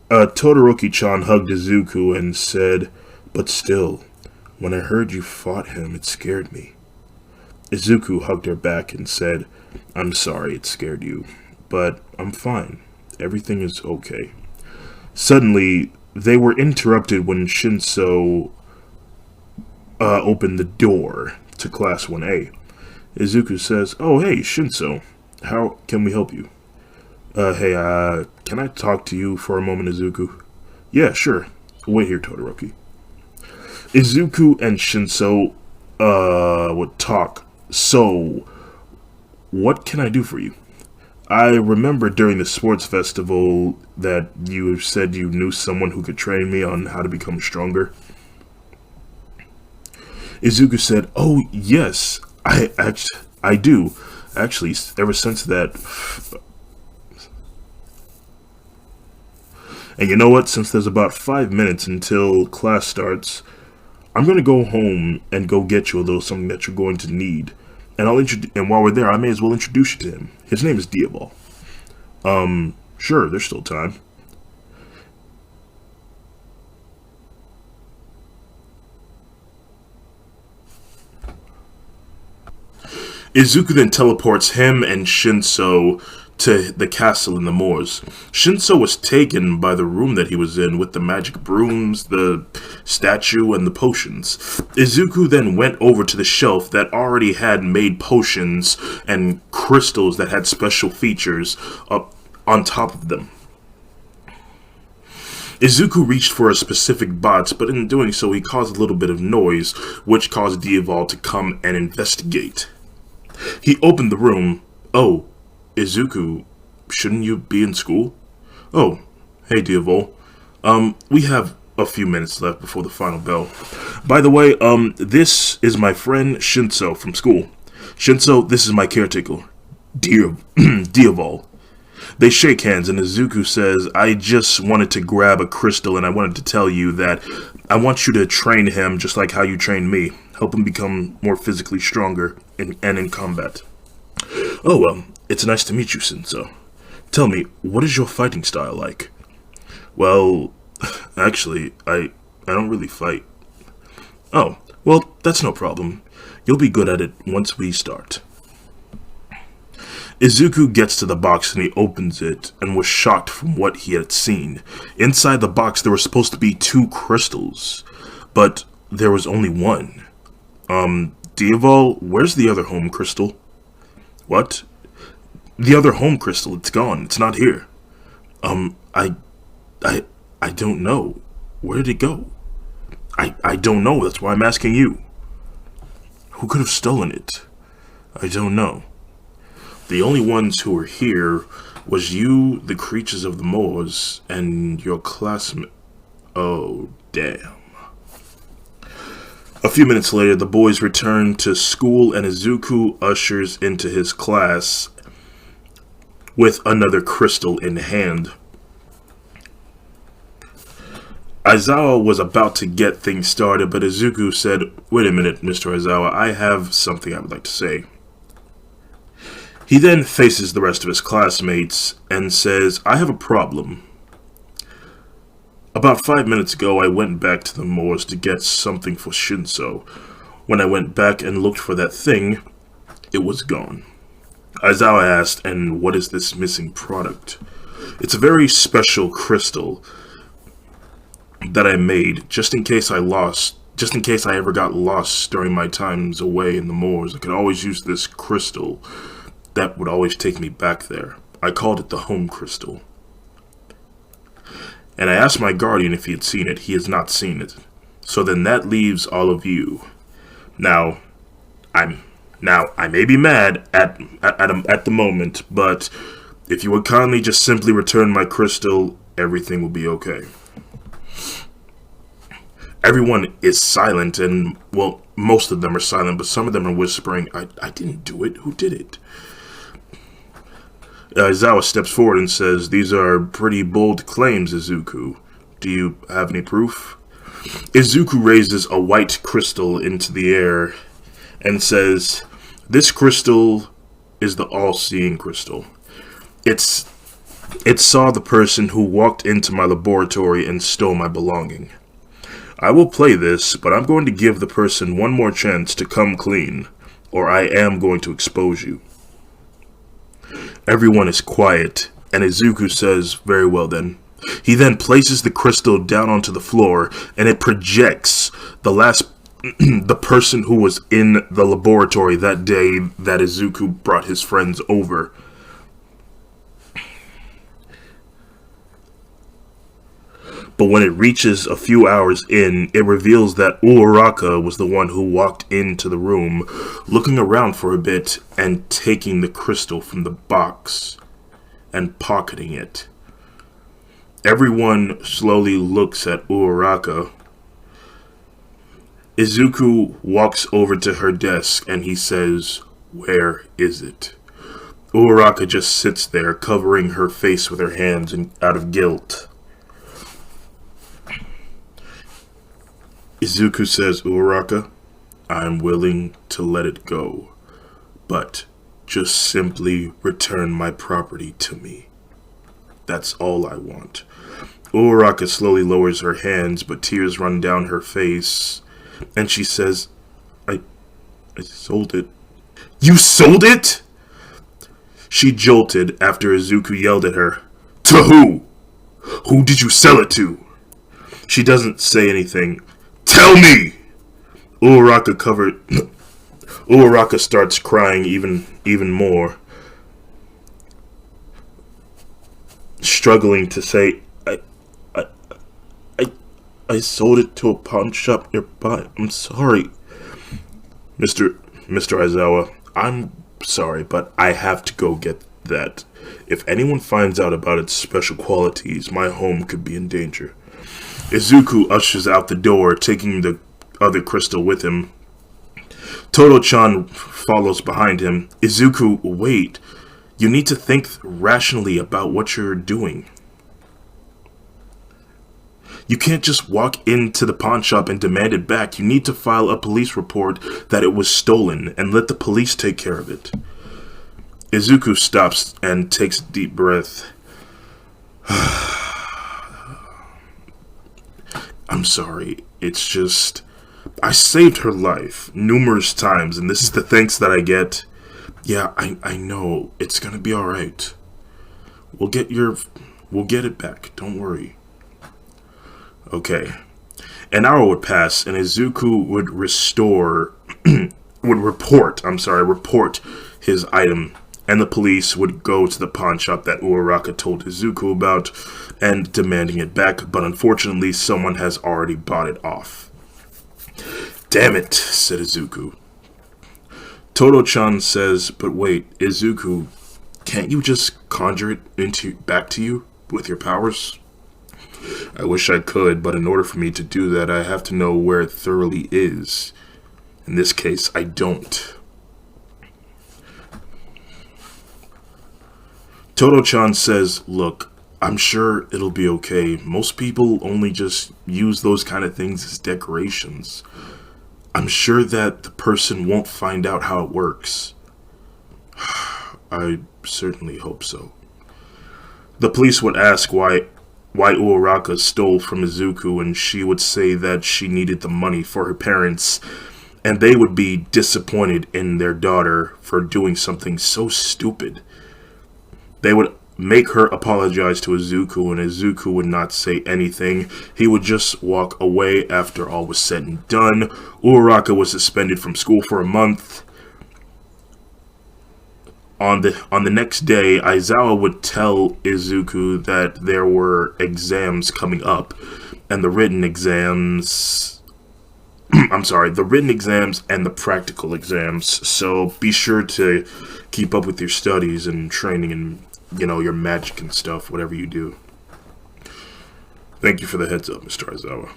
Todoroki-chan hugged Izuku and said, "But still, when I heard you fought him, it scared me." Izuku hugged her back and said, "I'm sorry it scared you, but I'm fine. Everything is okay." Suddenly, they were interrupted when Shinso opened the door to Class 1A. Izuku says, "Oh, hey, Shinso. How can we help you?" Hey, can I talk to you for a moment, Izuku?" "Yeah, sure. Wait here, Todoroki." Izuku and Shinso, would talk. "So, what can I do for you?" "I remember during the sports festival that you said you knew someone who could train me on how to become stronger." Izuku said, "Oh, yes, I do. Actually, ever since that..." "And you know what? Since there's about 5 minutes until class starts, I'm going to go home and go get you a little something that you're going to need. And and while we're there, I may as well introduce you to him. His name is Diabol." Sure, there's still time." Izuku then teleports him and Shinso to the castle in the moors. Shinso was taken by the room that he was in with the magic brooms, the statue, and the potions. Izuku then went over to the shelf that already had made potions and crystals that had special features up on top of them. Izuku reached for a specific box, but in doing so he caused a little bit of noise, which caused Diabol to come and investigate. He opened the room. "Oh, Izuku, shouldn't you be in school?" "Oh, hey Diabol. We have a few minutes left before the final bell. By the way, this is my friend Shinso from school. Shinso, this is my caretaker, Diabol." They shake hands and Izuku says, "I just wanted to grab a crystal and I wanted to tell you that I want you to train him just like how you trained me. Help him become more physically stronger and in combat." "Oh, well, it's nice to meet you, Shinso. Tell me, what is your fighting style like?" "Well, actually, I don't really fight." "Oh, well, that's no problem. You'll be good at it once we start." Izuku gets to the box and he opens it and was shocked from what he had seen. Inside the box there were supposed to be 2 crystals, but there was only one. Diabol, where's the other home crystal?" "What?" "The other home crystal, it's gone. It's not here." I don't know. Where did it go?" I don't know. That's why I'm asking you." "Who could have stolen it?" "I don't know. The only ones who were here was you, the creatures of the moors, and your classmate." "Oh, damn." A few minutes later, the boys return to school and Izuku ushers into his class with another crystal in hand. Aizawa was about to get things started, but Izuku said, "Wait a minute, Mr. Aizawa, I have something I would like to say." He then faces the rest of his classmates and says, "I have a problem. About 5 minutes ago, I went back to the moors to get something for Shinso. When I went back and looked for that thing, it was gone." Aizawa asked, "And what is this missing product?" "It's a very special crystal that I made just in case I ever got lost during my times away in the moors. I could always use this crystal that would always take me back there. I called it the home crystal. And I asked my guardian if he had seen it. He has not seen it. So then that leaves all of you. Now, I may be mad at the moment, but if you would kindly just simply return my crystal, everything will be okay. Everyone is silent, and, well, most of them are silent, but some of them are whispering, I didn't do it. Who did it? Aizawa steps forward and says, "These are pretty bold claims, Izuku. Do you have any proof?" Izuku raises a white crystal into the air and says, "This crystal is the all-seeing crystal. It saw the person who walked into my laboratory and stole my belonging. I will play this, but I'm going to give the person one more chance to come clean, or I am going to expose you." Everyone is quiet, and Izuku says, "Very well then." He then places the crystal down onto the floor, and it projects the person who was in the laboratory that day that Izuku brought his friends over. But when it reaches a few hours in, it reveals that Uraraka was the one who walked into the room, looking around for a bit and taking the crystal from the box and pocketing it. Everyone slowly looks at Uraraka. Izuku walks over to her desk and he says, "Where is it?" Uraraka just sits there, covering her face with her hands out of guilt. Izuku says, "Uraraka, I'm willing to let it go, but just simply return my property to me. That's all I want." Uraraka slowly lowers her hands, but tears run down her face, and she says, I sold it." "You sold it?" She jolted after Izuku yelled at her. "To who? Who did you sell it to?" She doesn't say anything. "Tell me!" Uraraka starts crying even more, struggling to say, I sold it to a pawn shop nearby. I'm sorry. Mr. Aizawa, I'm sorry, but I have to go get that. If anyone finds out about its special qualities, my home could be in danger. Izuku ushers out the door, taking the other crystal with him. Todo-chan follows behind him. "Izuku, wait. You need to think rationally about what you're doing. You can't just walk into the pawn shop and demand it back. You need to file a police report that it was stolen and let the police take care of it." Izuku stops and takes a deep breath. "I'm sorry. It's just, I saved her life numerous times, and this is the thanks that I get." "Yeah, I know. It's gonna be alright. We'll get it back. Don't worry." Okay. An hour would pass, and Izuku would report his item, and the police would go to the pawn shop that Uraraka told Izuku about and demanding it back, but unfortunately someone has already bought it off. "Damn it," said Izuku. Todo-chan says, "But wait, Izuku, can't you just conjure it back to you with your powers?" "I wish I could, but in order for me to do that, I have to know where it thoroughly is. In this case, I don't." Todo-chan says, "Look, I'm sure it'll be okay. Most people only just use those kind of things as decorations. I'm sure that the person won't find out how it works." "I certainly hope so." The police would ask why Uraraka stole from Izuku, and she would say that she needed the money for her parents, and they would be disappointed in their daughter for doing something so stupid. They would make her apologize to Izuku, and Izuku would not say anything. He would just walk away after all was said and done. Uraraka was suspended from school for a month. On the next day, Aizawa would tell Izuku that there were exams coming up, and the written exams I'm sorry, the written exams and the practical exams. So be sure to keep up with your studies and training and, your magic and stuff, whatever you do. Thank you for the heads up, Mr. Aizawa.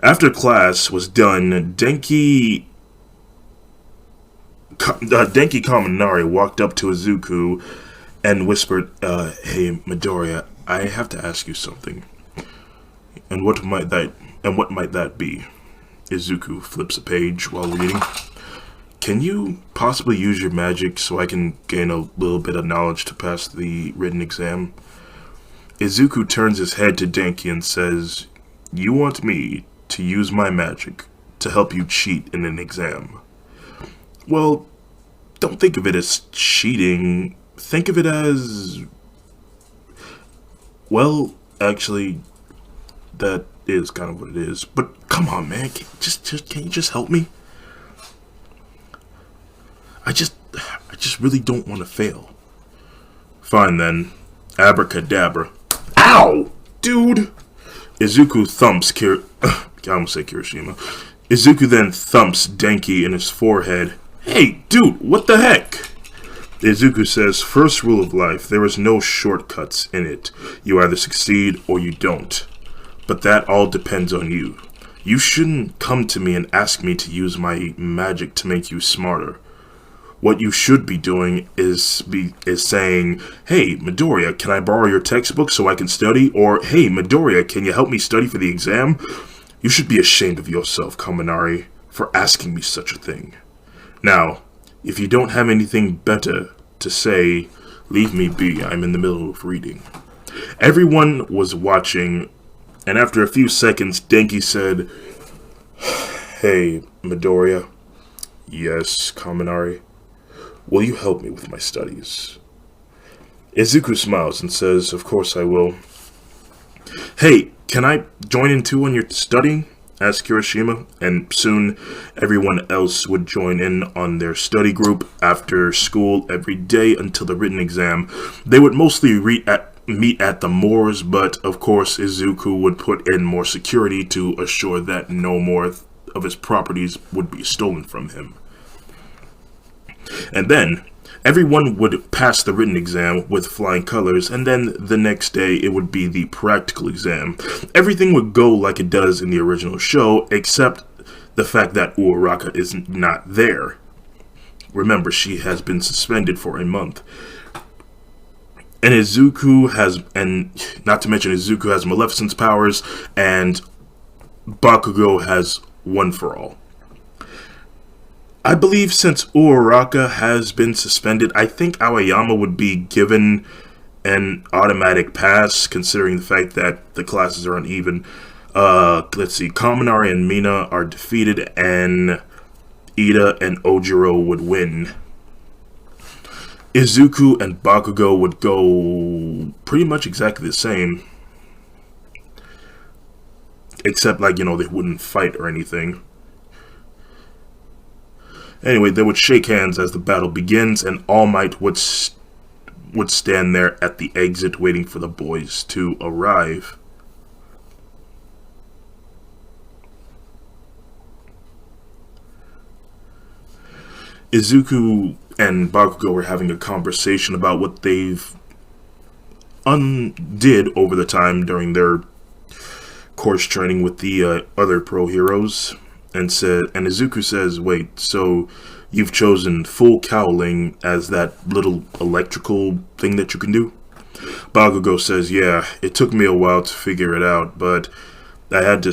After class was done, Denki Kaminari walked up to Izuku and whispered, "Hey, Midoriya, I have to ask you something. And what might that be?" Izuku flips a page while reading. "Can you possibly use your magic so I can gain a little bit of knowledge to pass the written exam?" Izuku turns his head to Denki and says, "You want me to use my magic to help you cheat in an exam? Well, don't think of it as cheating. Think of it as... Well, actually, that is kind of what it is. But come on, man. Can you just help me? I just really don't want to fail." "Fine then. Abracadabra." Ow! Dude! Izuku thumps I almost say Kirishima. Izuku then thumps Denki in his forehead. "Hey, dude, what the heck?" Izuku says, "First rule of life, there is no shortcuts in it. You either succeed or you don't. But that all depends on you. You shouldn't come to me and ask me to use my magic to make you smarter. What you should be doing is saying, 'Hey, Midoriya, can I borrow your textbook so I can study?' Or, 'Hey, Midoriya, can you help me study for the exam?' You should be ashamed of yourself, Kaminari, for asking me such a thing. Now, if you don't have anything better to say, leave me be. I'm in the middle of reading." Everyone was watching, and after a few seconds, Denki said, "Hey, Midoriya." "Yes, Kaminari. Will you help me with my studies?" Izuku smiles and says, "Of course I will." "Hey, can I join in too on your studying?" asked Kirishima, and soon everyone else would join in on their study group after school every day until the written exam. They would mostly meet at the moors, but of course Izuku would put in more security to assure that no more of his properties would be stolen from him. And then everyone would pass the written exam with flying colors, and then the next day it would be the practical exam. Everything would go like it does in the original show, except the fact that Uraraka is not there. Remember, she has been suspended for a month. And not to mention Izuku has Maleficent's powers, and Bakugo has One for All. I believe since Uraraka has been suspended, I think Aoyama would be given an automatic pass, considering the fact that the classes are uneven. Let's see, Kaminari and Mina are defeated, and Iida and Ojiro would win. Izuku and Bakugo would go pretty much exactly the same. Except, they wouldn't fight or anything. Anyway, they would shake hands as the battle begins, and All Might would stand there at the exit waiting for the boys to arrive. Izuku and Bakugo were having a conversation about what they've undid over the time during their course training with the other pro heroes. And Izuku says, "Wait, so you've chosen full cowling as that little electrical thing that you can do?" Bakugo says, "Yeah, it took me a while to figure it out, but I had to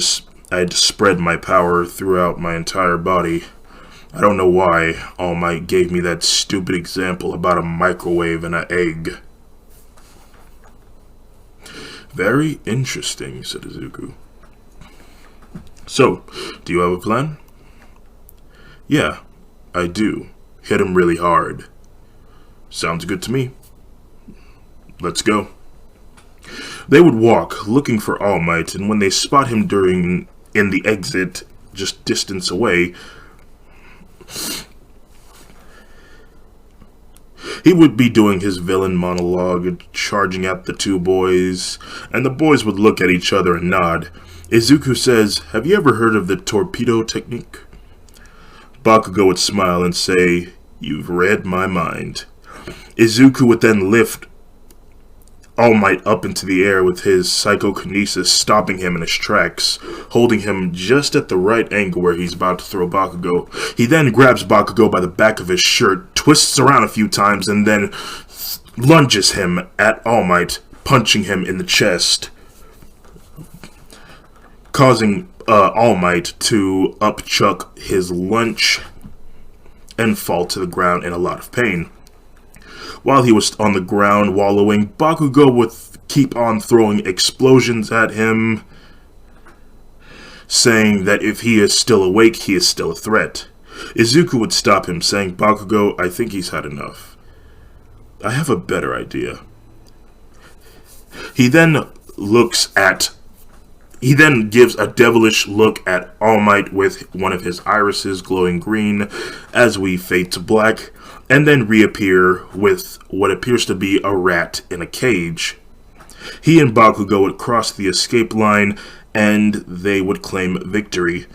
spread my power throughout my entire body. I don't know why All Might gave me that stupid example about a microwave and an egg." "Very interesting," said Izuku. "So, do you have a plan?" "Yeah, I do. Hit him really hard." "Sounds good to me. Let's go." They would walk, looking for All Might, and when they spot him in the exit, just distance away, He would be doing his villain monologue, charging at the two boys, and the boys would look at each other and nod. Izuku says, "Have you ever heard of the torpedo technique?" Bakugo would smile and say, "You've read my mind." Izuku would then lift All Might up into the air with his psychokinesis, stopping him in his tracks, holding him just at the right angle where he's about to throw Bakugo. He then grabs Bakugo by the back of his shirt, twists around a few times, and then lunges him at All Might, punching him in the chest, causing All Might to upchuck his lunch and fall to the ground in a lot of pain. While he was on the ground wallowing, Bakugo would keep on throwing explosions at him, saying that if he is still awake, he is still a threat. Izuku would stop him, saying, "Bakugo, I think he's had enough. I have a better idea." He then gives a devilish look at All Might with one of his irises glowing green as we fade to black, and then reappear with what appears to be a rat in a cage. He and Bakugo would cross the escape line, and they would claim victory.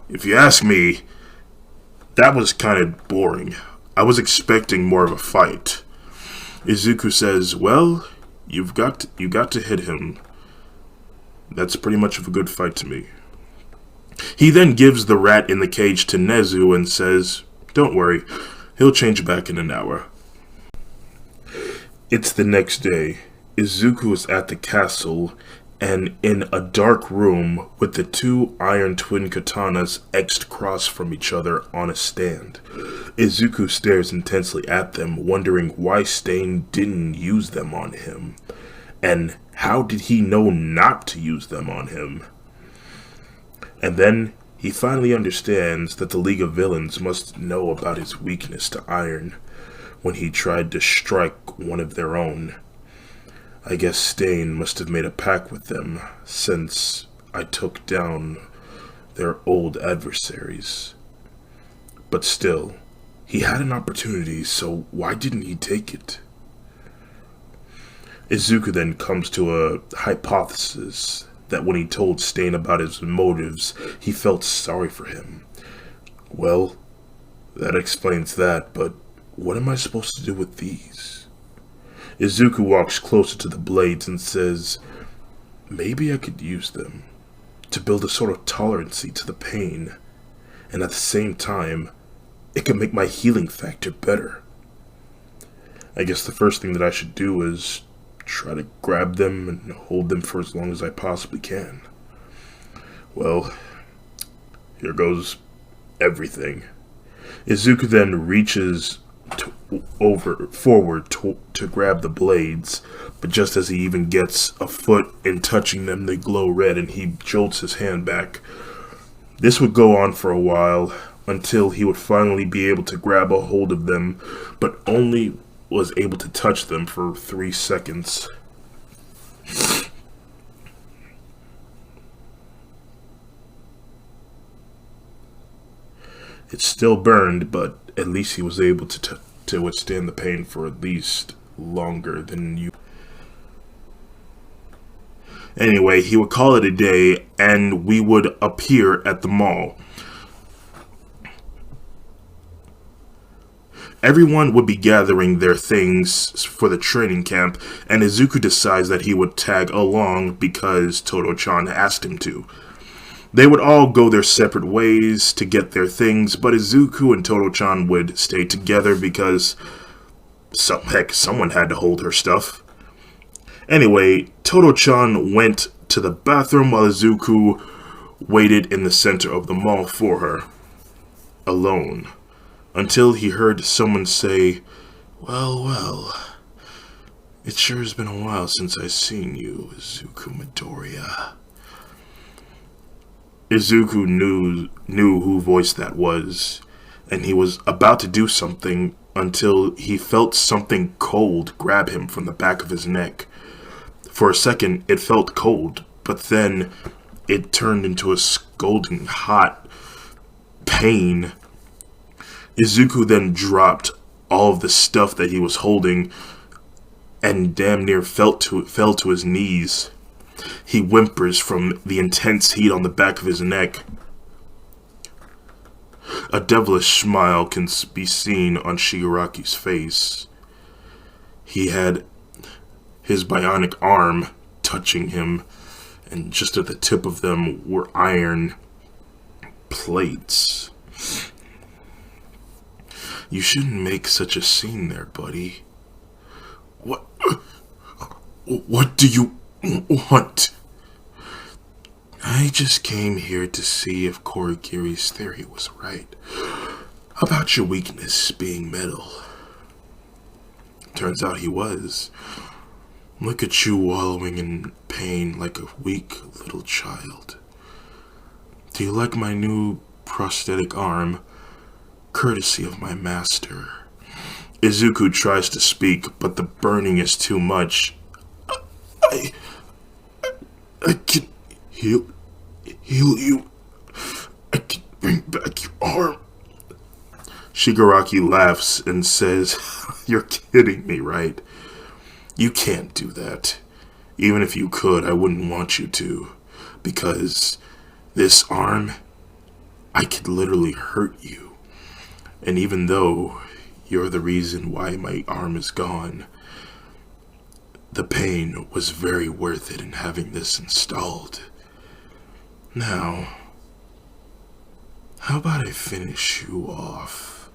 If you ask me, that was kind of boring. I was expecting more of a fight. Izuku says, "Well, you got to hit him. That's pretty much of a good fight to me." He then gives the rat in the cage to Nezu and says, "Don't worry, he'll change back in an hour." It's the next day. Izuku is at the castle and in a dark room with the two iron twin katanas X'd across from each other on a stand. Izuku stares intensely at them, wondering why Stain didn't use them on him. And how did he know not to use them on him? And then he finally understands that the League of Villains must know about his weakness to iron when he tried to strike one of their own. I guess Stain must have made a pact with them, since I took down their old adversaries. But still, he had an opportunity, so why didn't he take it? Izuku then comes to a hypothesis that when he told Stain about his motives, he felt sorry for him. Well, that explains that, but what am I supposed to do with these? Izuku walks closer to the blades and says, "Maybe I could use them to build a sort of tolerancy to the pain, and at the same time, it could make my healing factor better. I guess the first thing that I should do is try to grab them and hold them for as long as I possibly can." Well, here goes everything. Izuku then reaches forward to grab the blades, but just as he even gets a foot in touching them, they glow red and he jolts his hand back. This would go on for a while until he would finally be able to grab a hold of them, but only was able to touch them for 3 seconds. It still burned, but at least he was able to withstand the pain for at least longer than you. Anyway, he would call it a day, and we would appear at the mall. Everyone would be gathering their things for the training camp, and Izuku decides that he would tag along because Todo-chan asked him to. They would all go their separate ways to get their things, but Izuku and Todo-chan would stay together because, someone had to hold her stuff. Anyway, Todo-chan went to the bathroom while Izuku waited in the center of the mall for her, alone, until he heard someone say, well, it sure has been a while since I've seen you, Izuku Midoriya." Izuku knew who voiced that was, and he was about to do something until he felt something cold grab him from the back of his neck. For a second, it felt cold, but then it turned into a scalding hot pain. Izuku then dropped all of the stuff that he was holding and damn near fell to his knees. He whimpers from the intense heat on the back of his neck. A devilish smile can be seen on Shigaraki's face. He had his bionic arm touching him, and just at the tip of them were iron plates. You shouldn't make such a scene there, buddy. What do you want? I just came here to see if Korigiri's theory was right about your weakness being metal. Turns out he was. Look at you wallowing in pain like a weak little child. Do you like my new prosthetic arm? Courtesy of my master. Izuku tries to speak, but the burning is too much. I can heal you. I can bring back your arm. Shigaraki laughs and says, You're kidding me, right? You can't do that. Even if you could, I wouldn't want you to. Because this arm, I could literally hurt you. And even though you're the reason why my arm is gone, the pain was very worth it in having this installed. Now, how about I finish you off?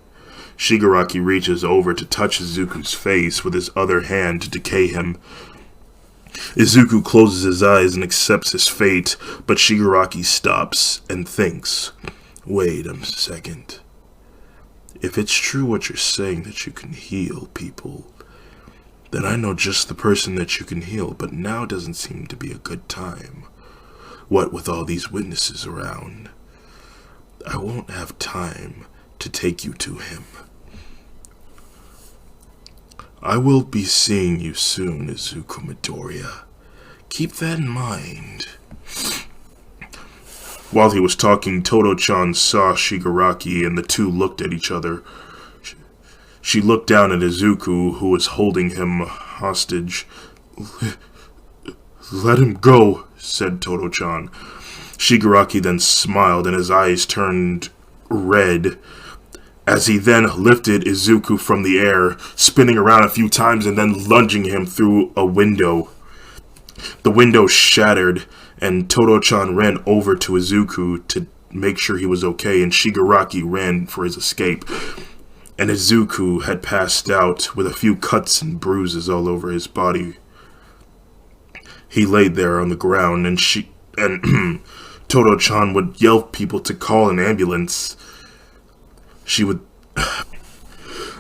Shigaraki reaches over to touch Izuku's face with his other hand to decay him. Izuku closes his eyes and accepts his fate, but Shigaraki stops and thinks, Wait a second. If it's true what you're saying that you can heal people, then I know just the person that you can heal, but now doesn't seem to be a good time. What with all these witnesses around? I won't have time to take you to him. I will be seeing you soon, Izuku Midoriya. Keep that in mind. While he was talking, Todo-chan saw Shigaraki and the two looked at each other. She looked down at Izuku, who was holding him hostage. Let him go, said Todo-chan. Shigaraki then smiled and his eyes turned red as he then lifted Izuku from the air, spinning around a few times and then lunging him through a window. The window shattered, and Todo-chan ran over to Izuku to make sure he was okay, and Shigaraki ran for his escape. And Izuku had passed out with a few cuts and bruises all over his body. He laid there on the ground, and Todo-chan would yell people to call an ambulance.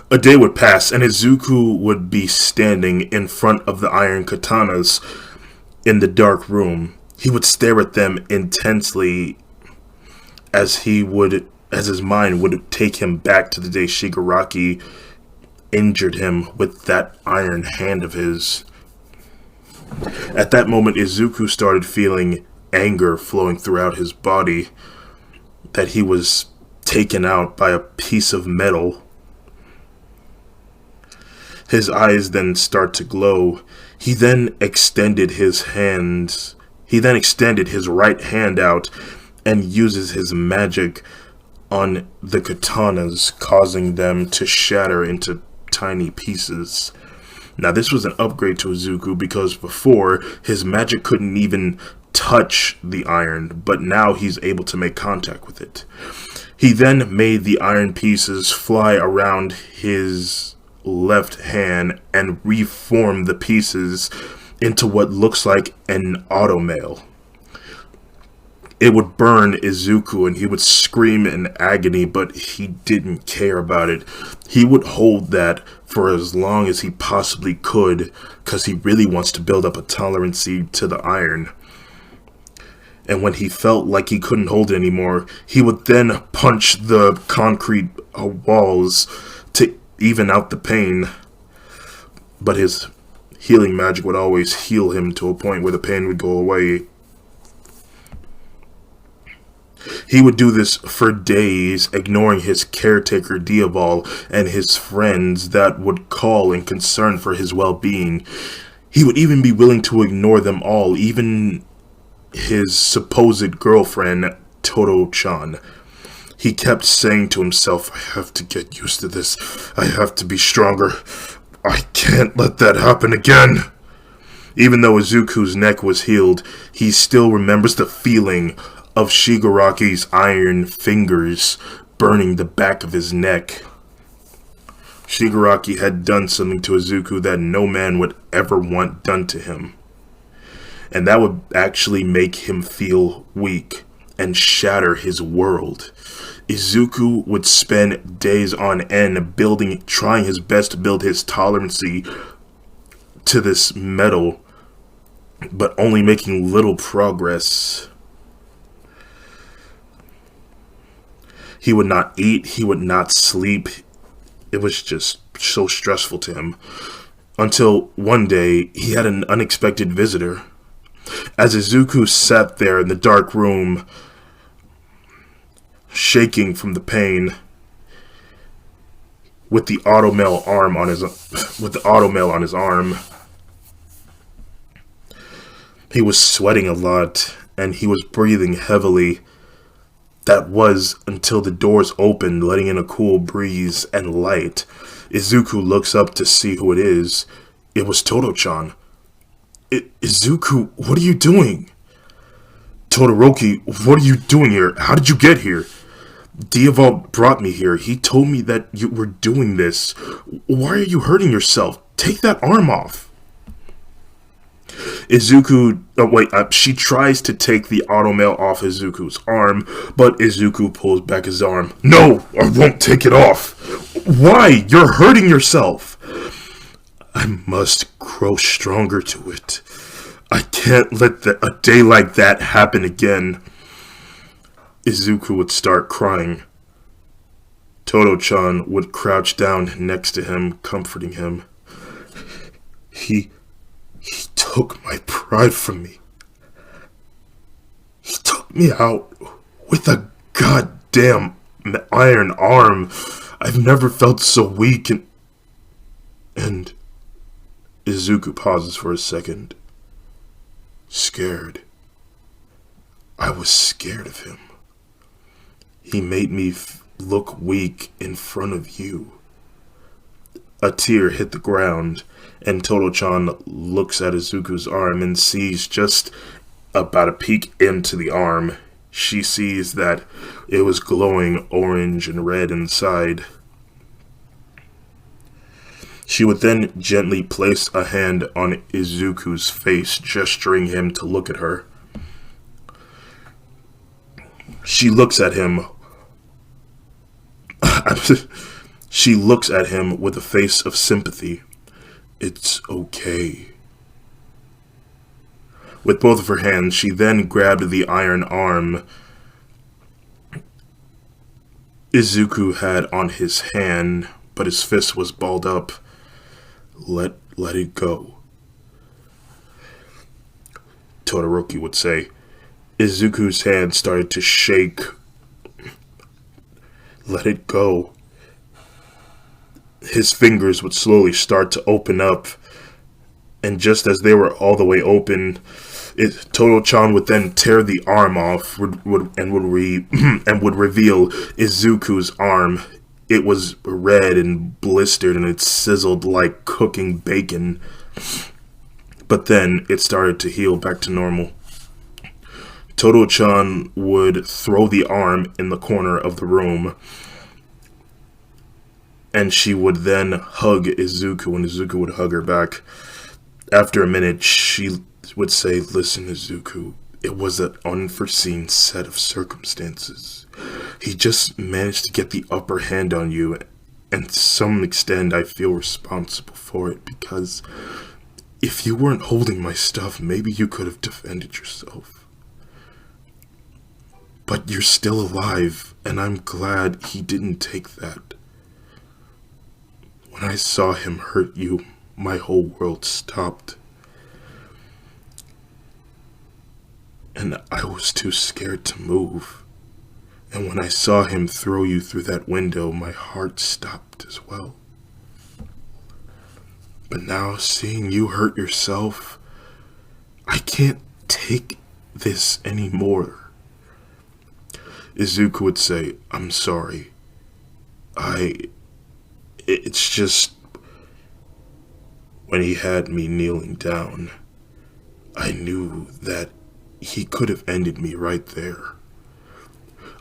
A day would pass, and Izuku would be standing in front of the iron katanas in the dark room. He would stare at them intensely as his mind would take him back to the day Shigaraki injured him with that iron hand of his. At that moment, Izuku started feeling anger flowing throughout his body, that he was taken out by a piece of metal. His eyes then start to glow. He then extended his right hand out and uses his magic on the katanas, causing them to shatter into tiny pieces. Now, this was an upgrade to Izuku because before, his magic couldn't even touch the iron, but now he's able to make contact with it. He then made the iron pieces fly around his left hand and reformed the pieces into what looks like an automail. It would burn Izuku and he would scream in agony, but he didn't care about it. He would hold that for as long as he possibly could because he really wants to build up a tolerance to the iron. And when he felt like he couldn't hold it anymore, he would then punch the concrete walls to even out the pain. But his healing magic would always heal him to a point where the pain would go away. He would do this for days, ignoring his caretaker Diaval and his friends that would call in concern for his well-being. He would even be willing to ignore them all, even his supposed girlfriend, Toto-chan. He kept saying to himself, I have to get used to this. I have to be stronger. I can't let that happen again. Even though Izuku's neck was healed, he still remembers the feeling of Shigaraki's iron fingers burning the back of his neck. Shigaraki had done something to Izuku that no man would ever want done to him. And that would actually make him feel weak and shatter his world. Izuku would spend days on end trying his best to build his tolerance to this metal, but only making little progress. He would not eat, he would not sleep. It was just so stressful to him. Until one day, he had an unexpected visitor. As Izuku sat there in the dark room, shaking from the pain, with the automail on his arm, he was sweating a lot and he was breathing heavily. That was until the doors opened, letting in a cool breeze and light. Izuku looks up to see who it is. It was Toto-chan. Izuku, what are you doing? Todoroki, what are you doing here? How did you get here? Diaval brought me here. He told me that you were doing this. Why are you hurting yourself? Take that arm off. She tries to take the automail off Izuku's arm, but Izuku pulls back his arm. No, I won't take it off. Why? You're hurting yourself. I must grow stronger to it. I can't let a day like that happen again. Izuku would start crying. Toto-chan would crouch down next to him, comforting him. He took my pride from me. He took me out with a goddamn iron arm. I've never felt so weak and Izuku pauses for a second. Scared. I was scared of him. He made me look weak in front of you. A tear hit the ground, and Toto-chan looks at Izuku's arm and sees just about a peek into the arm. She sees that it was glowing orange and red inside. She would then gently place a hand on Izuku's face, gesturing him to look at her. She looks at him. She looks at him with a face of sympathy. It's okay. With both of her hands, she then grabbed the iron arm Izuku had on his hand, but his fist was balled up. Let it go, Todoroki would say. Izuku's hand started to shake. Let it go. His fingers would slowly start to open up, and just as they were all the way open, Toto-chan would then tear the arm off and would reveal Izuku's arm. It was red and blistered, and it sizzled like cooking bacon. But then it started to heal back to normal. Toto-chan would throw the arm in the corner of the room, and she would then hug Izuku, and Izuku would hug her back. After a minute, she would say, Listen, Izuku, it was an unforeseen set of circumstances. He just managed to get the upper hand on you, and to some extent I feel responsible for it, because if you weren't holding my stuff, maybe you could have defended yourself. But you're still alive, and I'm glad he didn't take that. When I saw him hurt you, my whole world stopped. And I was too scared to move. And when I saw him throw you through that window, my heart stopped as well. But now, seeing you hurt yourself, I can't take this anymore. Izuku would say, I'm sorry. It's just, when he had me kneeling down, I knew that he could have ended me right there.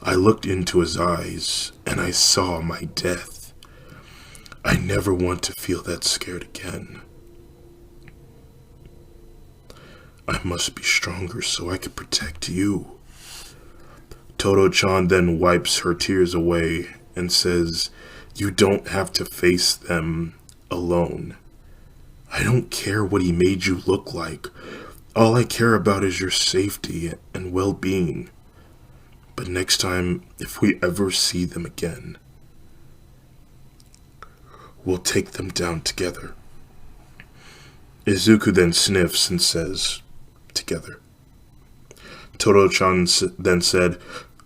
I looked into his eyes, and I saw my death. I never want to feel that scared again. I must be stronger so I can protect you. Todo-chan then wipes her tears away and says, you don't have to face them alone. I don't care what he made you look like. All I care about is your safety and well-being. But next time, if we ever see them again, we'll take them down together. Izuku then sniffs and says, together. Todo-chan then said,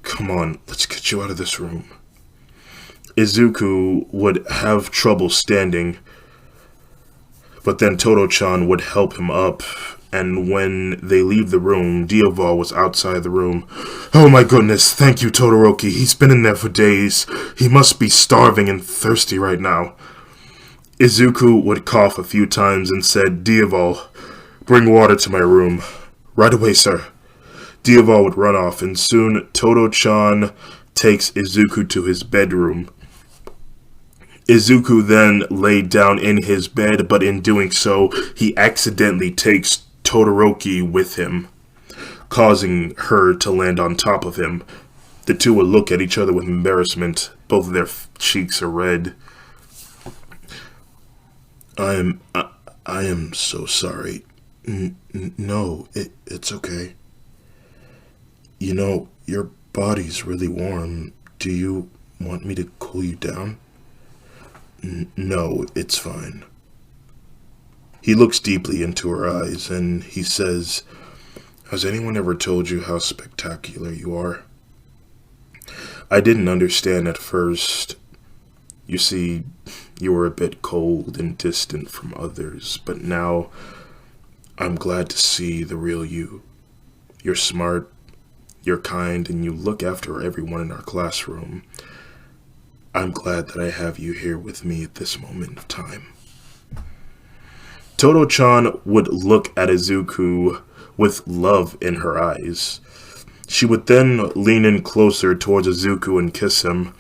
come on, let's get you out of this room. Izuku would have trouble standing, but then Todo-chan would help him up, and when they leave the room, Dioval was outside the room. Oh my goodness, thank you, Todoroki. He's been in there for days. He must be starving and thirsty right now. Izuku would cough a few times and said, Dioval, bring water to my room. Right away, sir. Dioval would run off, and soon Todo-chan takes Izuku to his bedroom. Izuku then laid down in his bed, but in doing so, he accidentally takes Todoroki with him, causing her to land on top of him. The two would look at each other with embarrassment. Both of their cheeks are red. I am so sorry. No, it's okay. You know, your body's really warm. Do you want me to cool you down? No, it's fine. He looks deeply into her eyes and he says, has anyone ever told you how spectacular you are? I didn't understand at first. You see, you were a bit cold and distant from others, but now I'm glad to see the real you. You're smart, you're kind, and you look after everyone in our classroom. I'm glad that I have you here with me at this moment of time. Todo-chan would look at Izuku with love in her eyes. She would then lean in closer towards Izuku and kiss him.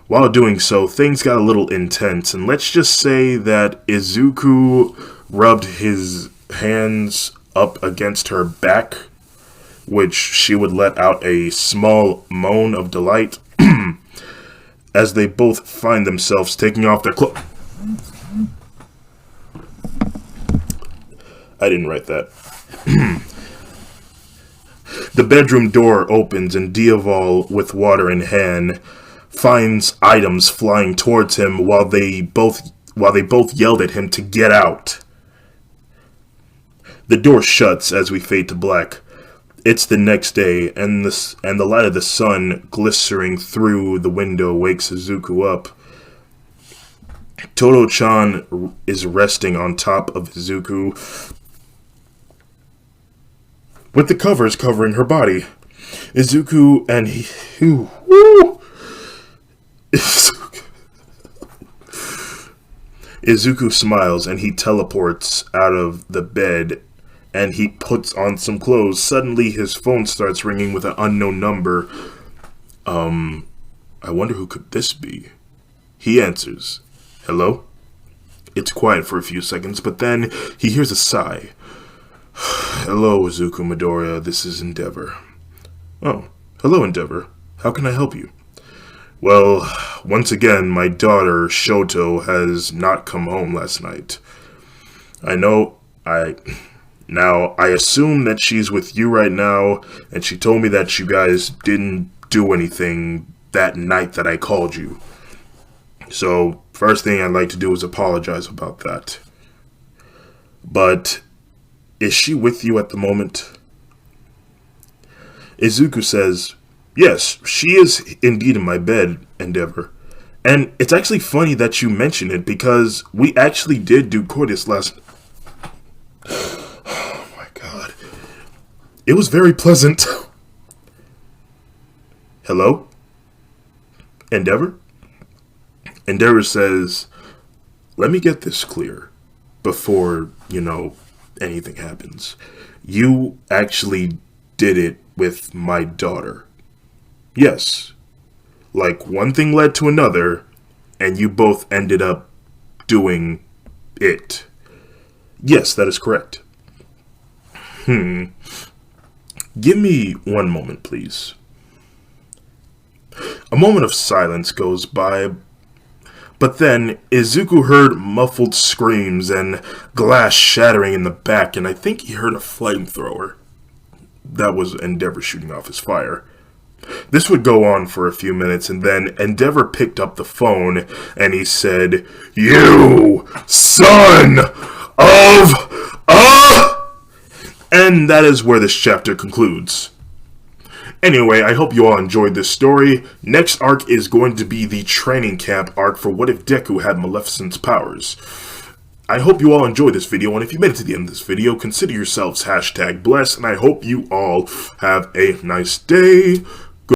While doing so, things got a little intense, and let's just say that Izuku rubbed his hands up against her back, which she would let out a small moan of delight as they both find themselves taking off their clothes. I didn't write that. The bedroom door opens and Dioval, with water in hand, finds items flying towards him while they both yelled at him to get out. The door shuts as we fade to black. It's the next day, and the light of the sun glistening through the window wakes Izuku up. Todo-chan is resting on top of Izuku, with the covers covering her body. Izuku and Izuku smiles and he teleports out of the bed and he puts on some clothes. Suddenly his phone starts ringing with an unknown number. I wonder who could this be? He answers. Hello? It's quiet for a few seconds, but then he hears a sigh. Hello, Izuku Midoriya, this is Endeavor. Oh, hello, Endeavor. How can I help you? Well, once again, my daughter, Shoto, has not come home last night. I assume that she's with you right now, and she told me that you guys didn't do anything that night that I called you. So, first thing I'd like to do is apologize about that. But, is she with you at the moment? Izuku says, Yes, she is indeed in my bed, Endeavor. And it's actually funny that you mention it because we actually did do coitus last. Oh my god. It was very pleasant. Hello? Endeavor? Endeavor says, let me get this clear before, anything happens. You actually did it with my daughter. Yes. Like, one thing led to another, and you both ended up doing it. Yes, that is correct. Give me one moment, please. A moment of silence goes by, but then Izuku heard muffled screams and glass shattering in the back, and I think he heard a flamethrower. That was Endeavor shooting off his fire. This would go on for a few minutes, and then Endeavor picked up the phone, and he said, "You son of a..." And that is where this chapter concludes. Anyway, I hope you all enjoyed this story. Next arc is going to be the training camp arc for What If Deku Had Maleficent's powers. I hope you all enjoyed this video, and if you made it to the end of this video, consider yourselves #blessed, and I hope you all have a nice day.